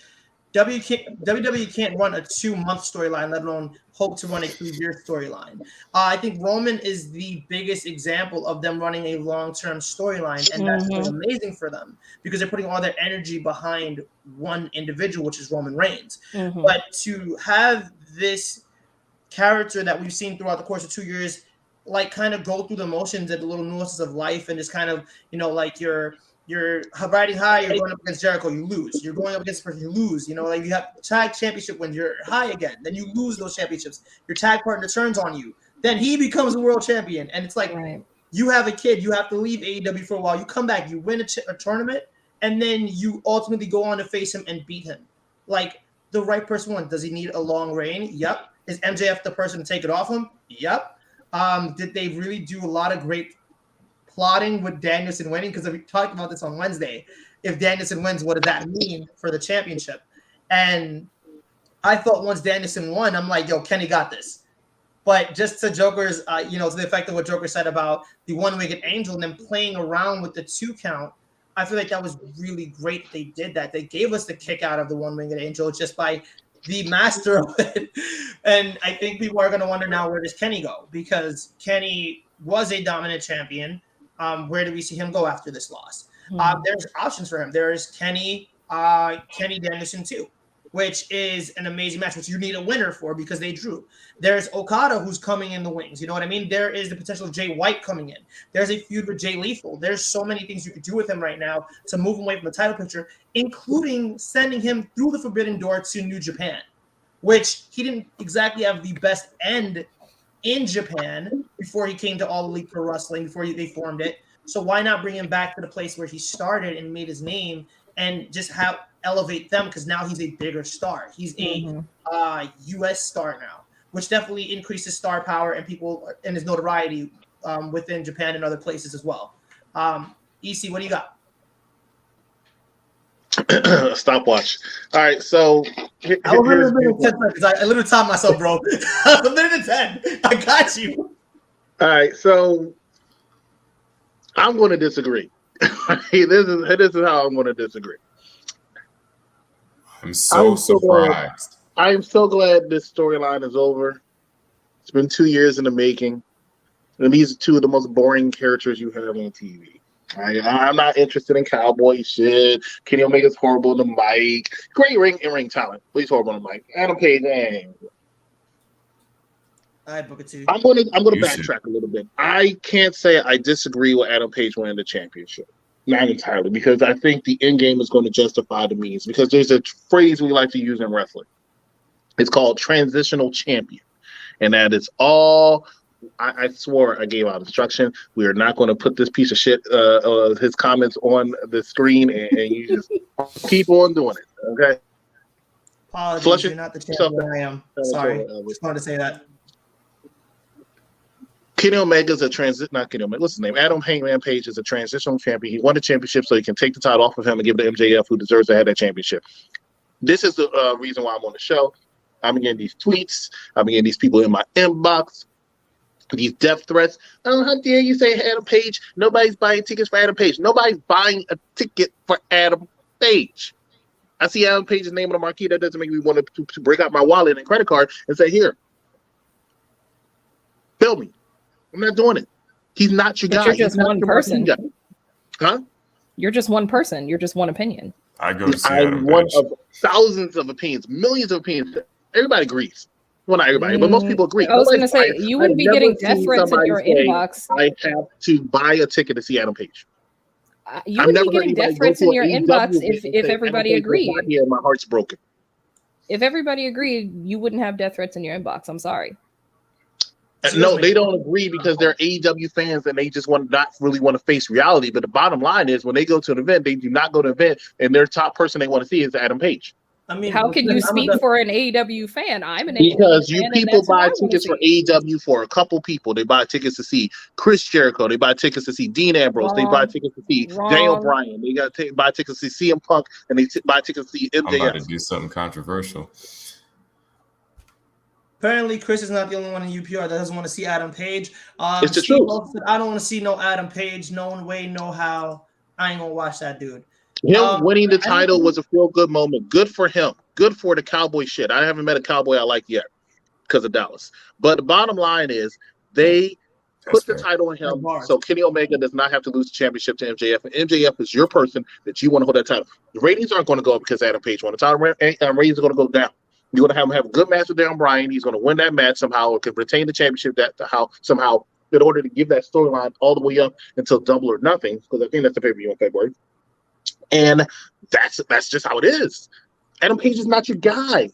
WWE can't run a 2-month storyline, let alone hope to run a 2-year storyline. I think Roman is the biggest example of them running a long-term storyline, and that's really amazing for them because they're putting all their energy behind one individual, which is Roman Reigns. But to have this character that we've seen throughout the course of 2 years, like, kind of go through the motions and the little nuances of life, and just kind of, you know, like you're riding high, you're going up against Jericho, you lose. You're going up against person, you lose. You know, like, you have tag championship when you're high again, then you lose those championships. Your tag partner turns on you, then he becomes a world champion, and it's like, you have a kid, you have to leave AEW for a while, you come back, you win a tournament, and then you ultimately go on to face him and beat him. Like, the right person won. Does he need a long reign? Yep. Is MJF the person to take it off him? Yep. Did they really do a lot of great plotting with Danielson winning? Because we talked about this on Wednesday. If Danielson wins, what does that mean for the championship? And I thought once Danielson won, I'm like, yo, Kenny got this. But just to Joker's, to the effect of what Joker said about the one-winged angel and then playing around with the 2 count, I feel like that was really great. They did that. They gave us the kick out of the one-winged angel just by the master of it. And I think people are going to wonder now, where does Kenny go? Because Kenny was a dominant champion. Where do we see him go after this loss? There's options for him. There's Kenny Danielson too, which is an amazing match, which you need a winner for because they drew. There's Okada, who's coming in the wings. You know what I mean? There is the potential of Jay White coming in. There's a feud with Jay Lethal. There's so many things you could do with him right now to move him away from the title picture, including sending him through the Forbidden Door to New Japan, which he didn't exactly have the best end in Japan before he came to All Elite Pro Wrestling, before they formed it. So why not bring him back to the place where he started and made his name and just elevate them? Because now he's a bigger star. He's a U.S. star now, which definitely increases star power and people and his notoriety within Japan and other places as well. EC, what do you got? Stopwatch. All right, so I literally timed myself, bro. A minute and 10. I got you. All right, so I'm going to disagree. This is how I'm going to disagree. I'm so surprised. I am so glad this storyline is over. It's been 2 years in the making, and these are 2 of the most boring characters you have on TV. I'm not interested in cowboy shit. Kenny Omega's horrible on the mic. Great ring talent, but he's horrible on the mic. Adam Page, dang. All right, Booker T. I'm gonna backtrack a little bit. I can't say I disagree with Adam Page winning the championship. Not entirely, because I think the end game is going to justify the means. Because there's a phrase we like to use in wrestling. It's called transitional champion, and that is all. I swore I gave out instruction. We are not going to put this piece of shit, his comments on the screen, and you just keep on doing it, okay? Apologies, you're not the champion I am. Sorry, just wanted to say that. Kenny Omega's not Kenny Omega, what's his name? Adam Hangman Page is a transitional champion. He won the championship so he can take the title off of him and give it to MJF, who deserves to have that championship. This is the reason why I'm on the show. I'm getting these tweets. I'm getting these people in my inbox. These death threats. Oh, how dare you say Adam Page? Nobody's buying tickets for Adam Page. Nobody's buying a ticket for Adam Page. I see Adam Page's name on the marquee. That doesn't make me want to break out my wallet and credit card and say, here, bill me. I'm not doing it. He's not your guy. You're just one person. Huh? You're just one person. You're just one opinion. I go to see I'm Adam one Page. of thousands of opinions, millions of opinions. Everybody agrees. Well, not everybody, but most people agree. I was going to say, Nobody's you buying. wouldn't be I've getting never death seen threats in somebody your say, inbox. I have to buy a ticket to see Adam Page. You I've would never be heard getting anybody death go threats to in an your AEW inbox event and if say, everybody Adam Page was agreed. not here, my heart's broken. If everybody agreed, you wouldn't have death threats in your inbox. I'm sorry. No, they don't agree because they're AEW fans and they just not really want to face reality. But the bottom line is, when they go to an event, they do not go to an event, and their top person they want to see is Adam Page. I mean, How can you speak for an AEW fan? I'm an Because AEW you fan, people and that's who I buy wanna tickets for see. AEW for a couple people. They buy tickets to see Chris Jericho. They buy tickets to see Dean Ambrose. They buy tickets to see Daniel Bryan. They got to buy tickets to see CM Punk, and they buy tickets to see I'm about to MJF. do something controversial. Apparently, Chris is not the only one in UPR that doesn't want to see Adam Page. It's the Steve truth. also said, I don't want to see no Adam Page. No way, no how. I ain't going to watch that dude. Him winning the title was a feel-good moment. Good for him. Good for the cowboy shit. I haven't met a cowboy I like yet because of Dallas. But the bottom line is they put the title on him so Kenny Omega does not have to lose the championship to MJF. And MJF is your person that you want to hold that title. The ratings aren't going to go up because Adam Page won the title. Ratings are going to go down. You're going to have a good match with Daniel Bryan. He's going to win that match somehow or can retain the championship somehow in order to give that storyline all the way up until Double or Nothing, because I think that's the pay-per-view in February. And that's just how it is. Adam Page is not your guy.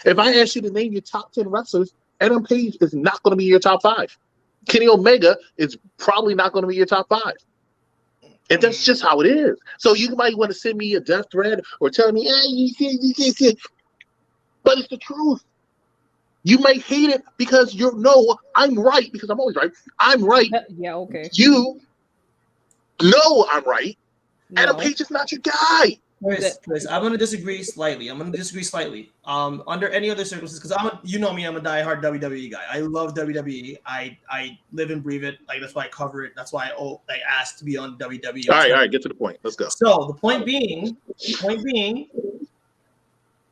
If I ask you to name your top 10 wrestlers, Adam Page is not going to be your top 5. Kenny Omega is probably not going to be your top 5. And that's just how it is. So you might want to send me a death threat or tell me, hey, you can't. But it's the truth. You might hate it because I'm right, because I'm always right. I'm right. Yeah, okay. You know I'm right. No. Adam Page is not your guy. Chris, I'm going to disagree slightly. Under any other circumstances, because you know me, I'm a diehard WWE guy. I love WWE. I live and breathe it. Like, that's why I cover it. That's why I asked to be on WWE. All right, get to the point. Let's go. So the point being,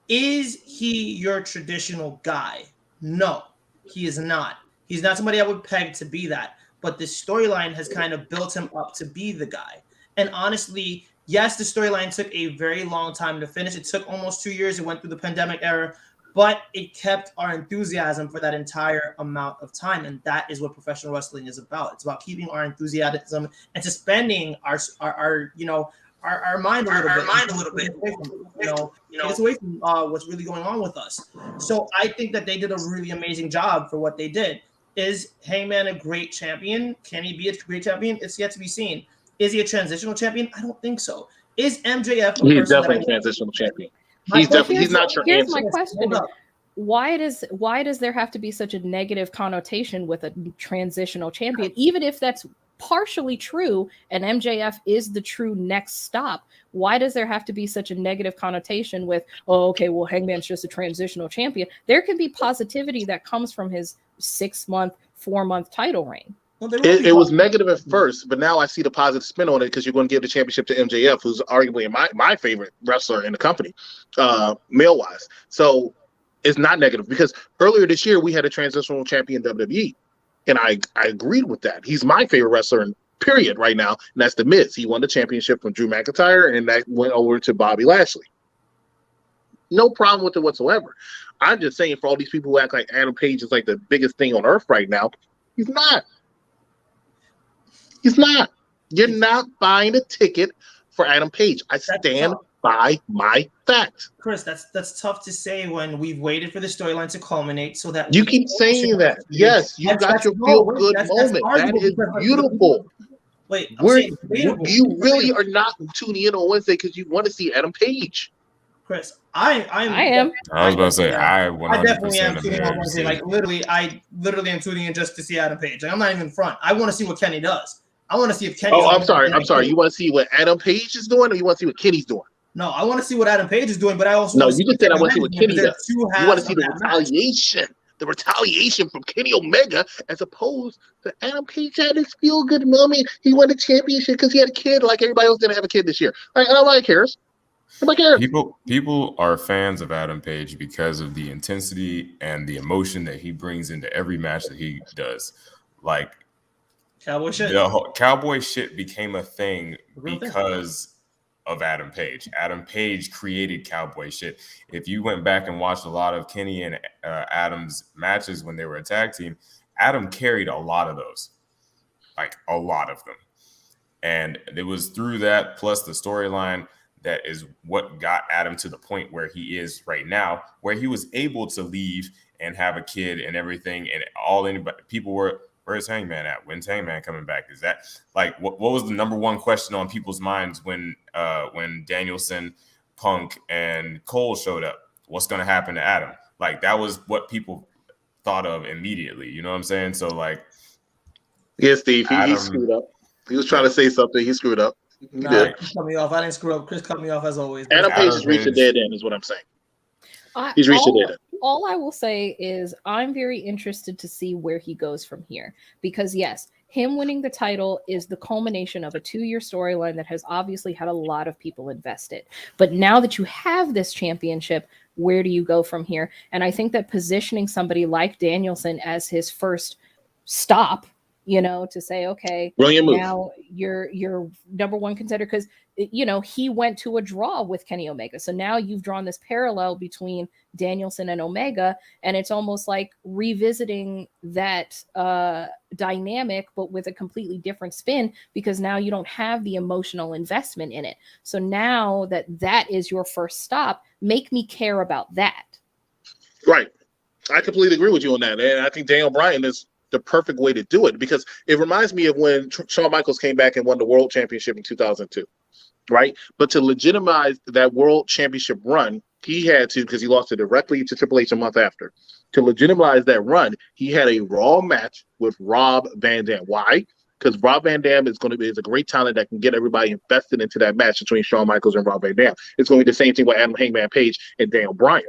is he your traditional guy? No, he is not. He's not somebody I would peg to be that. But the storyline has kind of built him up to be the guy. And honestly, yes, the storyline took a very long time to finish. It took almost 2 years. It went through the pandemic era, but it kept our enthusiasm for that entire amount of time. And that is what professional wrestling is about. It's about keeping our enthusiasm and suspending our mind a little bit. It's away from what's really going on with us. So I think that they did a really amazing job for what they did. Is Hangman a great champion? Can he be a great champion? It's yet to be seen. Is he a transitional champion? I don't think so. Is MJF? He's definitely a transitional champion. He's not your Here's answer. my question: why does there have to be such a negative connotation with a transitional champion, even if that's partially true and MJF is the true next stop? Why does there have to be such a negative connotation with, oh, okay, well, Hangman's just a transitional champion? There can be positivity that comes from his 6-month, 4-month title reign. It was negative at first, but now I see the positive spin on it because you're going to give the championship to MJF, who's arguably my favorite wrestler in the company, male-wise. So it's not negative because earlier this year we had a transitional champion WWE, and I agreed with that. He's my favorite wrestler in period right now, and that's The Miz. He won the championship from Drew McIntyre, and that went over to Bobby Lashley. No problem with it whatsoever. I'm just saying, for all these people who act like Adam Page is like the biggest thing on earth right now, he's not. He's not. You're not buying a ticket for Adam Page. I stand by my fact. Chris, that's tough to say when we've waited for the storyline to culminate so that you keep saying that. Yes, you got your feel-good moment. That is beautiful. Wait, you really are not tuning in on Wednesday because you want to see Adam Page. Chris, I am. I was about to say, I definitely 100% am tuning on Wednesday. Like I literally am tuning in just to see Adam Page. Like, I'm not even in front. I want to see what Kenny does. I want to see if Kenny. I'm sorry. You want to see what Adam Page is doing, or you want to see what Kenny's doing? No, I want to see what Adam Page is doing, but I also No, want to you just said I want to see what Kenny does. You want to see the retaliation from Kenny Omega, as opposed to Adam Page had this feel good moment. He won the championship because he had a kid, like everybody else didn't have a kid this year. And nobody cares. Nobody cares. People are fans of Adam Page because of the intensity and the emotion that he brings into every match that he does. Like Cowboy shit. The whole cowboy shit became a thing because of Adam Page. Adam Page created cowboy shit. If you went back and watched a lot of Kenny and Adam's matches when they were a tag team, Adam carried a lot of those, like a lot of them. And it was through that, plus the storyline, that is what got Adam to the point where he is right now, where he was able to leave and have a kid and everything. And people were, where's Hangman at? When's Hangman coming back? Is that like what was the number one question on people's minds when Danielson, Punk, and Cole showed up? What's going to happen to Adam? Like that was what people thought of immediately. You know what I'm saying? So like, yeah, Steve, he screwed up. He was trying to say something. He screwed up. Chris cut me off. I didn't screw up. Chris cut me off as always. Adam Page has reached a dead end, is what I'm saying. He's reached a dead end. All I will say is I'm very interested to see where he goes from here. Because, yes, him winning the title is the culmination of a 2-year storyline that has obviously had a lot of people invested. But now that you have this championship, where do you go from here? And I think that positioning somebody like Danielson as his first stop, you know, to say, okay, now you're number one contender, because, you know, he went to a draw with Kenny Omega. So now you've drawn this parallel between Danielson and Omega, and it's almost like revisiting that dynamic, but with a completely different spin, because now you don't have the emotional investment in it. So now that is your first stop, make me care about that. Right. I completely agree with you on that. And I think Daniel Bryan is the perfect way to do it, because it reminds me of when Shawn Michaels came back and won the World Championship in 2002, right? But to legitimize that World Championship run, he had to, because he lost it directly to Triple H a month after. To legitimize that run, he had a Raw match with Rob Van Dam. Why? Because Rob Van Dam is a great talent that can get everybody invested into that match between Shawn Michaels and Rob Van Dam. It's going to be the same thing with Adam Hangman Page and Daniel Bryan.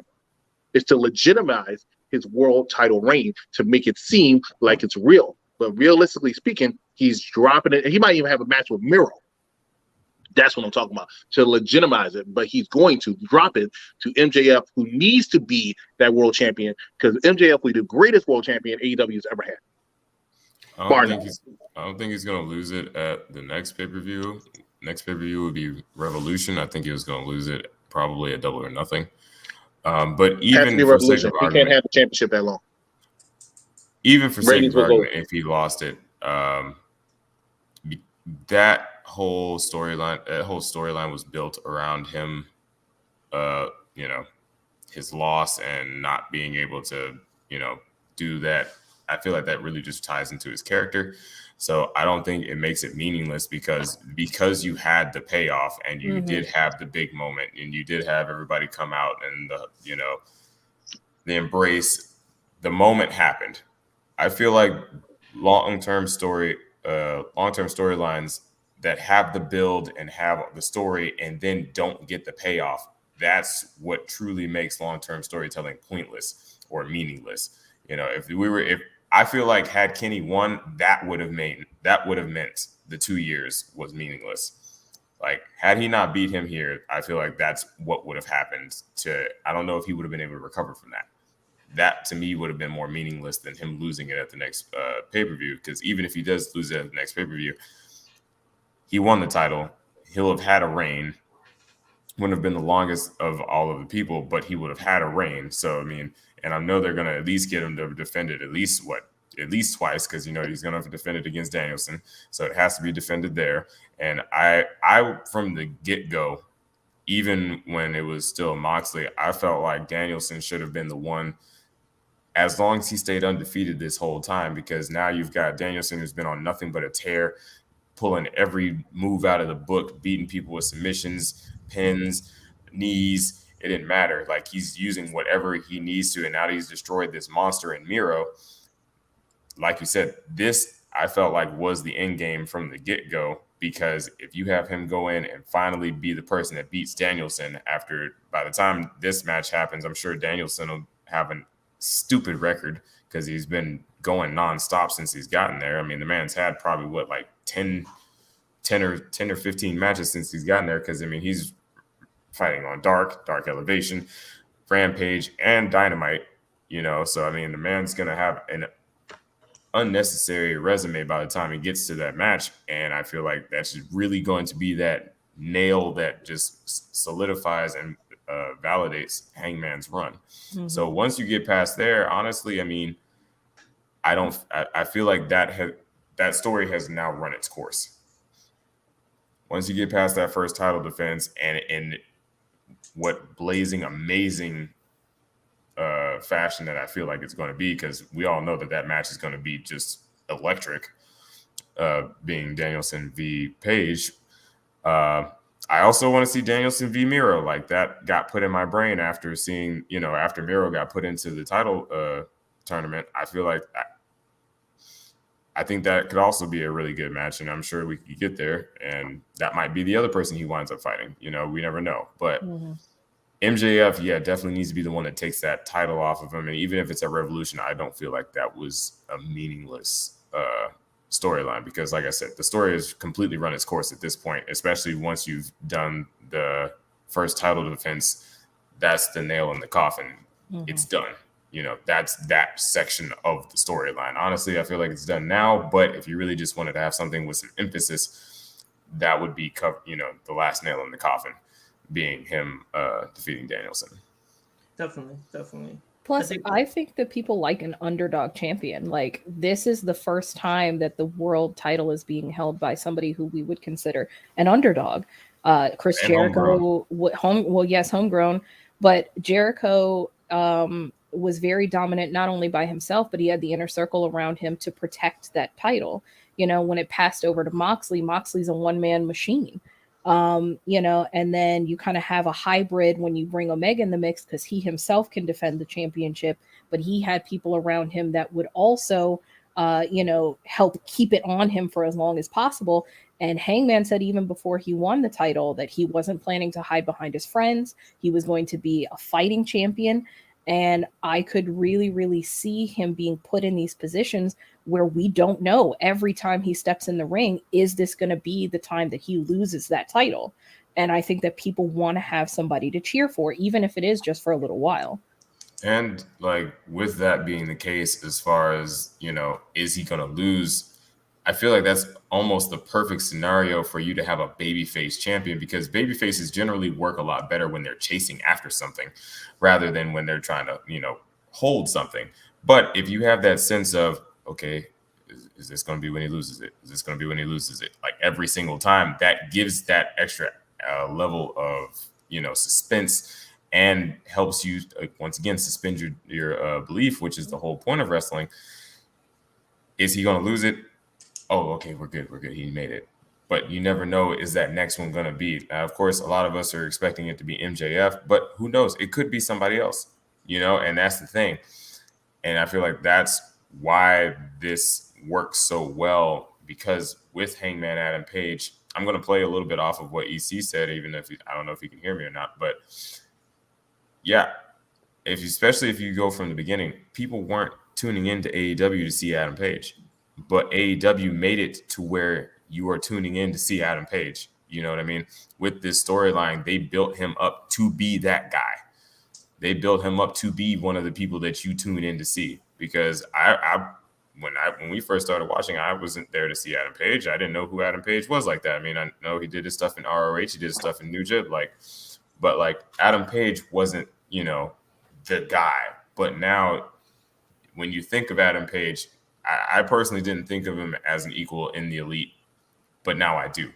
It's to legitimize his world title reign, to make it seem like it's real. But realistically speaking, he's dropping it. And he might even have a match with Miro. That's what I'm talking about, to legitimize it. But he's going to drop it to MJF, who needs to be that world champion, because MJF will be the greatest world champion AEW has ever had. I don't think he's going to lose it at the next pay-per-view. Next pay-per-view would be Revolution. I think he was going to lose it probably at Double or Nothing. But even for sake of argument, he can't have the championship that long. Even for sake of argument, if he lost it, that whole storyline was built around him, you know, his loss and not being able to, you know, do that. I feel like that really just ties into his character. So I don't think it makes it meaningless, because you had the payoff and you did have the big moment and you did have everybody come out and the embrace. The moment happened. I feel like long-term storylines that have the build and have the story and then don't get the payoff, that's what truly makes long-term storytelling pointless or meaningless. You know, if I feel like had Kenny won, that would have meant the 2 years was meaningless. Like, had he not beat him here, I feel like that's what would have happened I don't know if he would have been able to recover from that. That to me would have been more meaningless than him losing it at the next pay-per-view, because even if he does lose it at the next pay-per-view, he won the title. He'll have had a reign. Wouldn't have been the longest of all of the people, but he would have had a reign. So, I mean, and I know they're going to at least get him to defend it at least twice, because, you know, he's going to have to defend it against Danielson. So it has to be defended there. And I from the get-go, even when it was still Moxley, I felt like Danielson should have been the one, as long as he stayed undefeated this whole time, because now you've got Danielson, who's been on nothing but a tear, pulling every move out of the book, beating people with submissions, pins, knees. It didn't matter. Like, he's using whatever he needs to, and now he's destroyed this monster in Miro. Like you said, this I felt like was the end game from the get-go, because if you have him go in and finally be the person that beats Danielson by the time this match happens, I'm sure Danielson will have a stupid record because he's been going nonstop since he's gotten there. I mean, the man's had probably like 10 or 15 matches since he's gotten there. Cause I mean, he's fighting on Dark Elevation, Rampage, and Dynamite, so I mean, the man's going to have an unnecessary resume by the time he gets to that match. And I feel like that's really going to be that nail that just solidifies and validates Hangman's run. Mm-hmm. So once you get past there, honestly, I mean, I feel like that story has now run its course. Once you get past that first title defense and what blazing amazing fashion that I feel like it's going to be, because we all know that match is going to be just electric, being Danielson v. Page. I also want to see Danielson v. Miro. Like, that got put in my brain after seeing, after Miro got put into the title tournament. I feel like I think that could also be a really good match, and I'm sure we could get there, and that might be the other person he winds up fighting. We never know. But MJF, definitely needs to be the one that takes that title off of him. And even if it's a Revolution, I don't feel like that was a meaningless storyline, because, like I said, the story has completely run its course at this point, especially once you've done the first title defense. That's the nail in the coffin. It's done. That's that section of the storyline. Honestly, I feel like it's done now, but if you really just wanted to have something with some emphasis, that would be, the last nail in the coffin, being him defeating Danielson. Definitely. Plus, I think that people like an underdog champion. Like, this is the first time that the world title is being held by somebody who we would consider an underdog. Chris and Jericho, homegrown, but Jericho was very dominant, not only by himself, but he had the inner circle around him to protect that title. When it passed over to Moxley's a one-man machine. And then you kind of have a hybrid when you bring Omega in the mix, because he himself can defend the championship, but he had people around him that would also, help keep it on him for as long as possible. And Hangman said even before he won the title that he wasn't planning to hide behind his friends. He was going to be a fighting champion. And I could really, really see him being put in these positions where we don't know every time he steps in the ring, is this going to be the time that he loses that title? And I think that people want to have somebody to cheer for, even if it is just for a little while. And like, with that being the case, as far as, is he going to lose? I feel like that's almost the perfect scenario for you to have a babyface champion, because babyfaces generally work a lot better when they're chasing after something rather than when they're trying to, hold something. But if you have that sense of, okay, is this going to be when he loses it? Is this going to be when he loses it? Like, every single time, that gives that extra level of, suspense, and helps you, once again, suspend your belief, which is the whole point of wrestling. Is he going to lose it? Oh, okay, we're good. He made it. But you never know, is that next one going to be? Now, of course, a lot of us are expecting it to be MJF, but who knows? It could be somebody else, and that's the thing. And I feel like that's why this works so well, because with Hangman Adam Page, I'm going to play a little bit off of what EC said, even if I don't know if he can hear me or not. But yeah, especially if you go from the beginning, people weren't tuning into AEW to see Adam Page. But AEW made it to where you are tuning in to see Adam Page. You know what I mean? With this storyline, they built him up to be that guy. They built him up to be one of the people that you tune in to see. Because when we first started watching, I wasn't there to see Adam Page. I didn't know who Adam Page was like that. I mean, I know he did his stuff in ROH, he did his stuff in New Japan, but Adam Page wasn't, the guy. But now, when you think of Adam Page, I personally didn't think of him as an equal in the Elite, but now I do.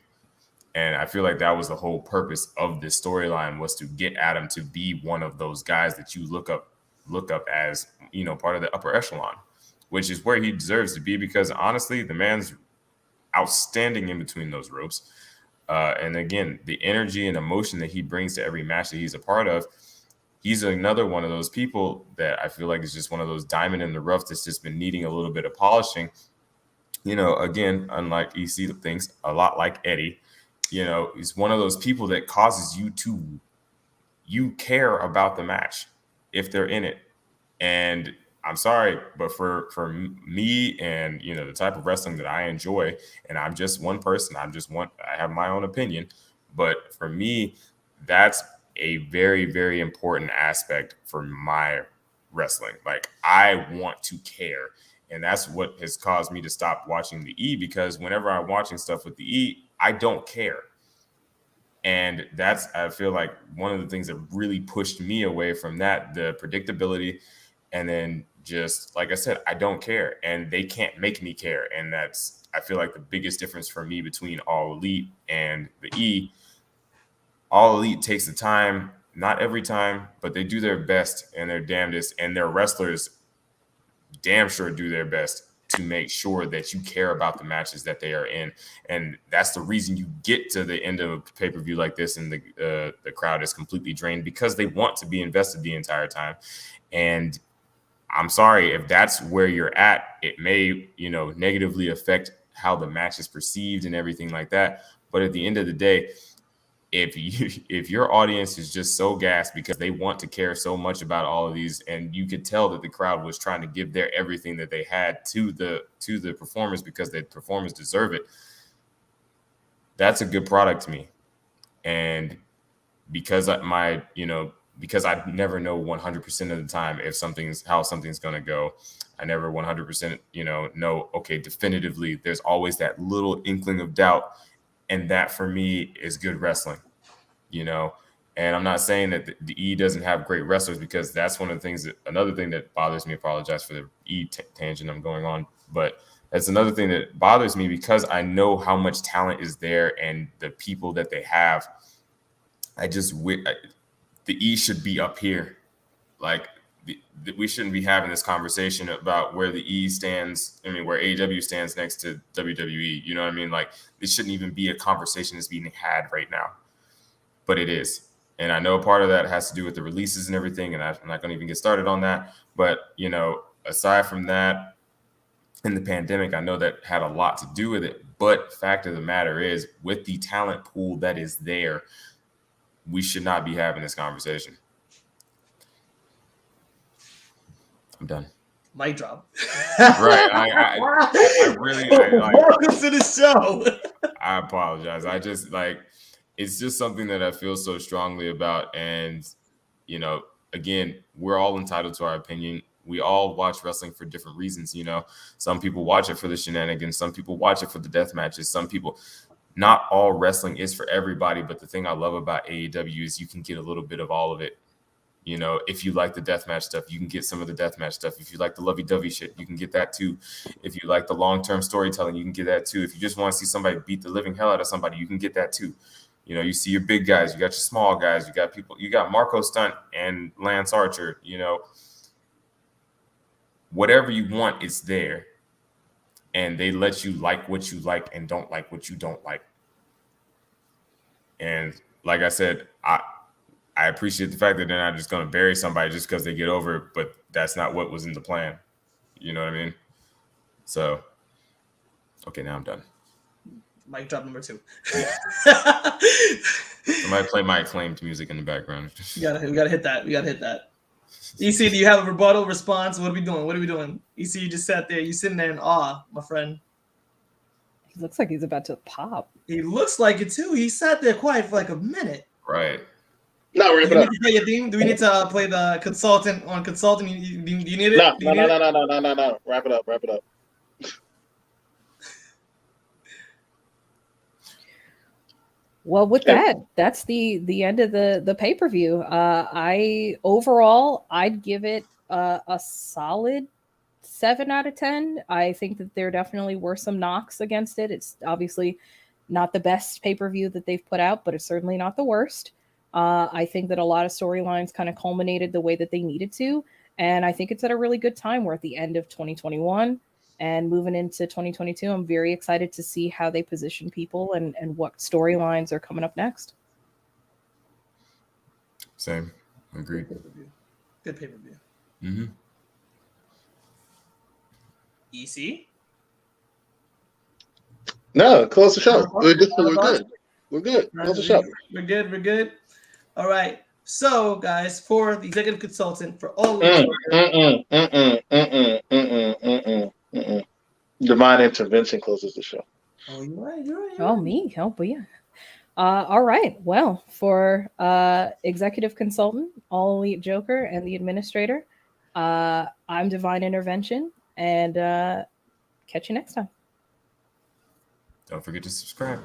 And I feel like that was the whole purpose of this storyline, was to get Adam to be one of those guys that you look up as, part of the upper echelon, which is where he deserves to be, because honestly, the man's outstanding in between those ropes. And again, the energy and emotion that he brings to every match that he's a part of, he's another one of those people that I feel like is just one of those diamond in the rough that's just been needing a little bit of polishing. again, unlike EC thinks a lot like Eddie, he's one of those people that causes you care about the match if they're in it. And I'm sorry, but for me and the type of wrestling that I enjoy, and I'm just one person, I have my own opinion, but for me, that's a very, very important aspect for my wrestling. Like, I want to care. And that's what has caused me to stop watching the E, because whenever I'm watching stuff with the E, I don't care. And I feel like one of the things that really pushed me away from that, the predictability, and then just, like I said, I don't care, and they can't make me care. And I feel like the biggest difference for me between All Elite and the E. All Elite takes the time, not every time, but they do their best and their damnedest, and their wrestlers damn sure do their best to make sure that you care about the matches that they are in. And that's the reason you get to the end of a pay-per-view like this and the crowd is completely drained, because they want to be invested the entire time. And I'm sorry, if that's where you're at, it may, negatively affect how the match is perceived and everything like that. But at the end of the day, if your audience is just so gassed because they want to care so much about all of these, and you could tell that the crowd was trying to give their everything that they had to the performers because the performers deserve it, that's a good product to me. And because because I never know 100% of the time how something's going to go. I never 100%, know, okay, definitively. There's always that little inkling of doubt. And that for me is good wrestling, and I'm not saying that the E doesn't have great wrestlers, because that's one of the things another thing that bothers me. Apologize for the E tangent I'm going on, but that's another thing that bothers me, because I know how much talent is there and the people that they have. The E should be up here. Like, we shouldn't be having this conversation about where the E stands. I mean, where AEW stands next to WWE. You know what I mean? Like, this shouldn't even be a conversation that's being had right now, but it is. And I know part of that has to do with the releases and everything, and I'm not going to even get started on that. But, aside from that, in the pandemic, I know that had a lot to do with it. But fact of the matter is, with the talent pool that is there, we should not be having this conversation. I'm done. Mic drop. Right. I really welcome to the show. I apologize. I just it's just something that I feel so strongly about. And, again, we're all entitled to our opinion. We all watch wrestling for different reasons. Some people watch it for the shenanigans. Some people watch it for the death matches. Not all wrestling is for everybody. But the thing I love about AEW is you can get a little bit of all of it. If you like the deathmatch stuff, you can get some of the deathmatch stuff. If you like the lovey-dovey shit, you can get that too. If you like the long-term storytelling, you can get that too. If you just want to see somebody beat the living hell out of somebody, you can get that too. You see your big guys, you got your small guys, you got Marco Stunt and Lance Archer, whatever you want is there. And they let you like what you like and don't like what you don't like. And like I said, I appreciate the fact that they're not just going to bury somebody just because they get over it, but that's not what was in the plan. You know what I mean? So, okay, now I'm done. Mic drop number 2. Somebody play my acclaimed music in the background. We gotta hit that. EC, do you have a rebuttal response? What are we doing? EC, you just sat there. You sitting there in awe, my friend. He looks like he's about to pop. He looks like it too. He sat there quiet for like a minute. Right. No, wrap it up. Play your theme? Do we need to play the consultant on consulting? Do you need it? No. Wrap it up. Well, with that's the end of the pay-per-view. I'd give it a solid 7 out of 10. I think that there definitely were some knocks against it. It's obviously not the best pay-per-view that they've put out, but it's certainly not the worst. I think that a lot of storylines kind of culminated the way that they needed to. And I think it's at a really good time. We're at the end of 2021 and moving into 2022. I'm very excited to see how they position people and what storylines are coming up next. Same. Agreed. Good pay-per-view. Mm-hmm. EC? No, close the show. We're good. We're good. We're good. Close the show. We're good. We're good. All right. So, guys, for the executive consultant for all Divine intervention closes the show. Oh, you're right. You're right. Oh, me? Oh, but yeah. All right. Well, for executive consultant, All Elite Joker, and the administrator, I'm Divine Intervention, and catch you next time. Don't forget to subscribe.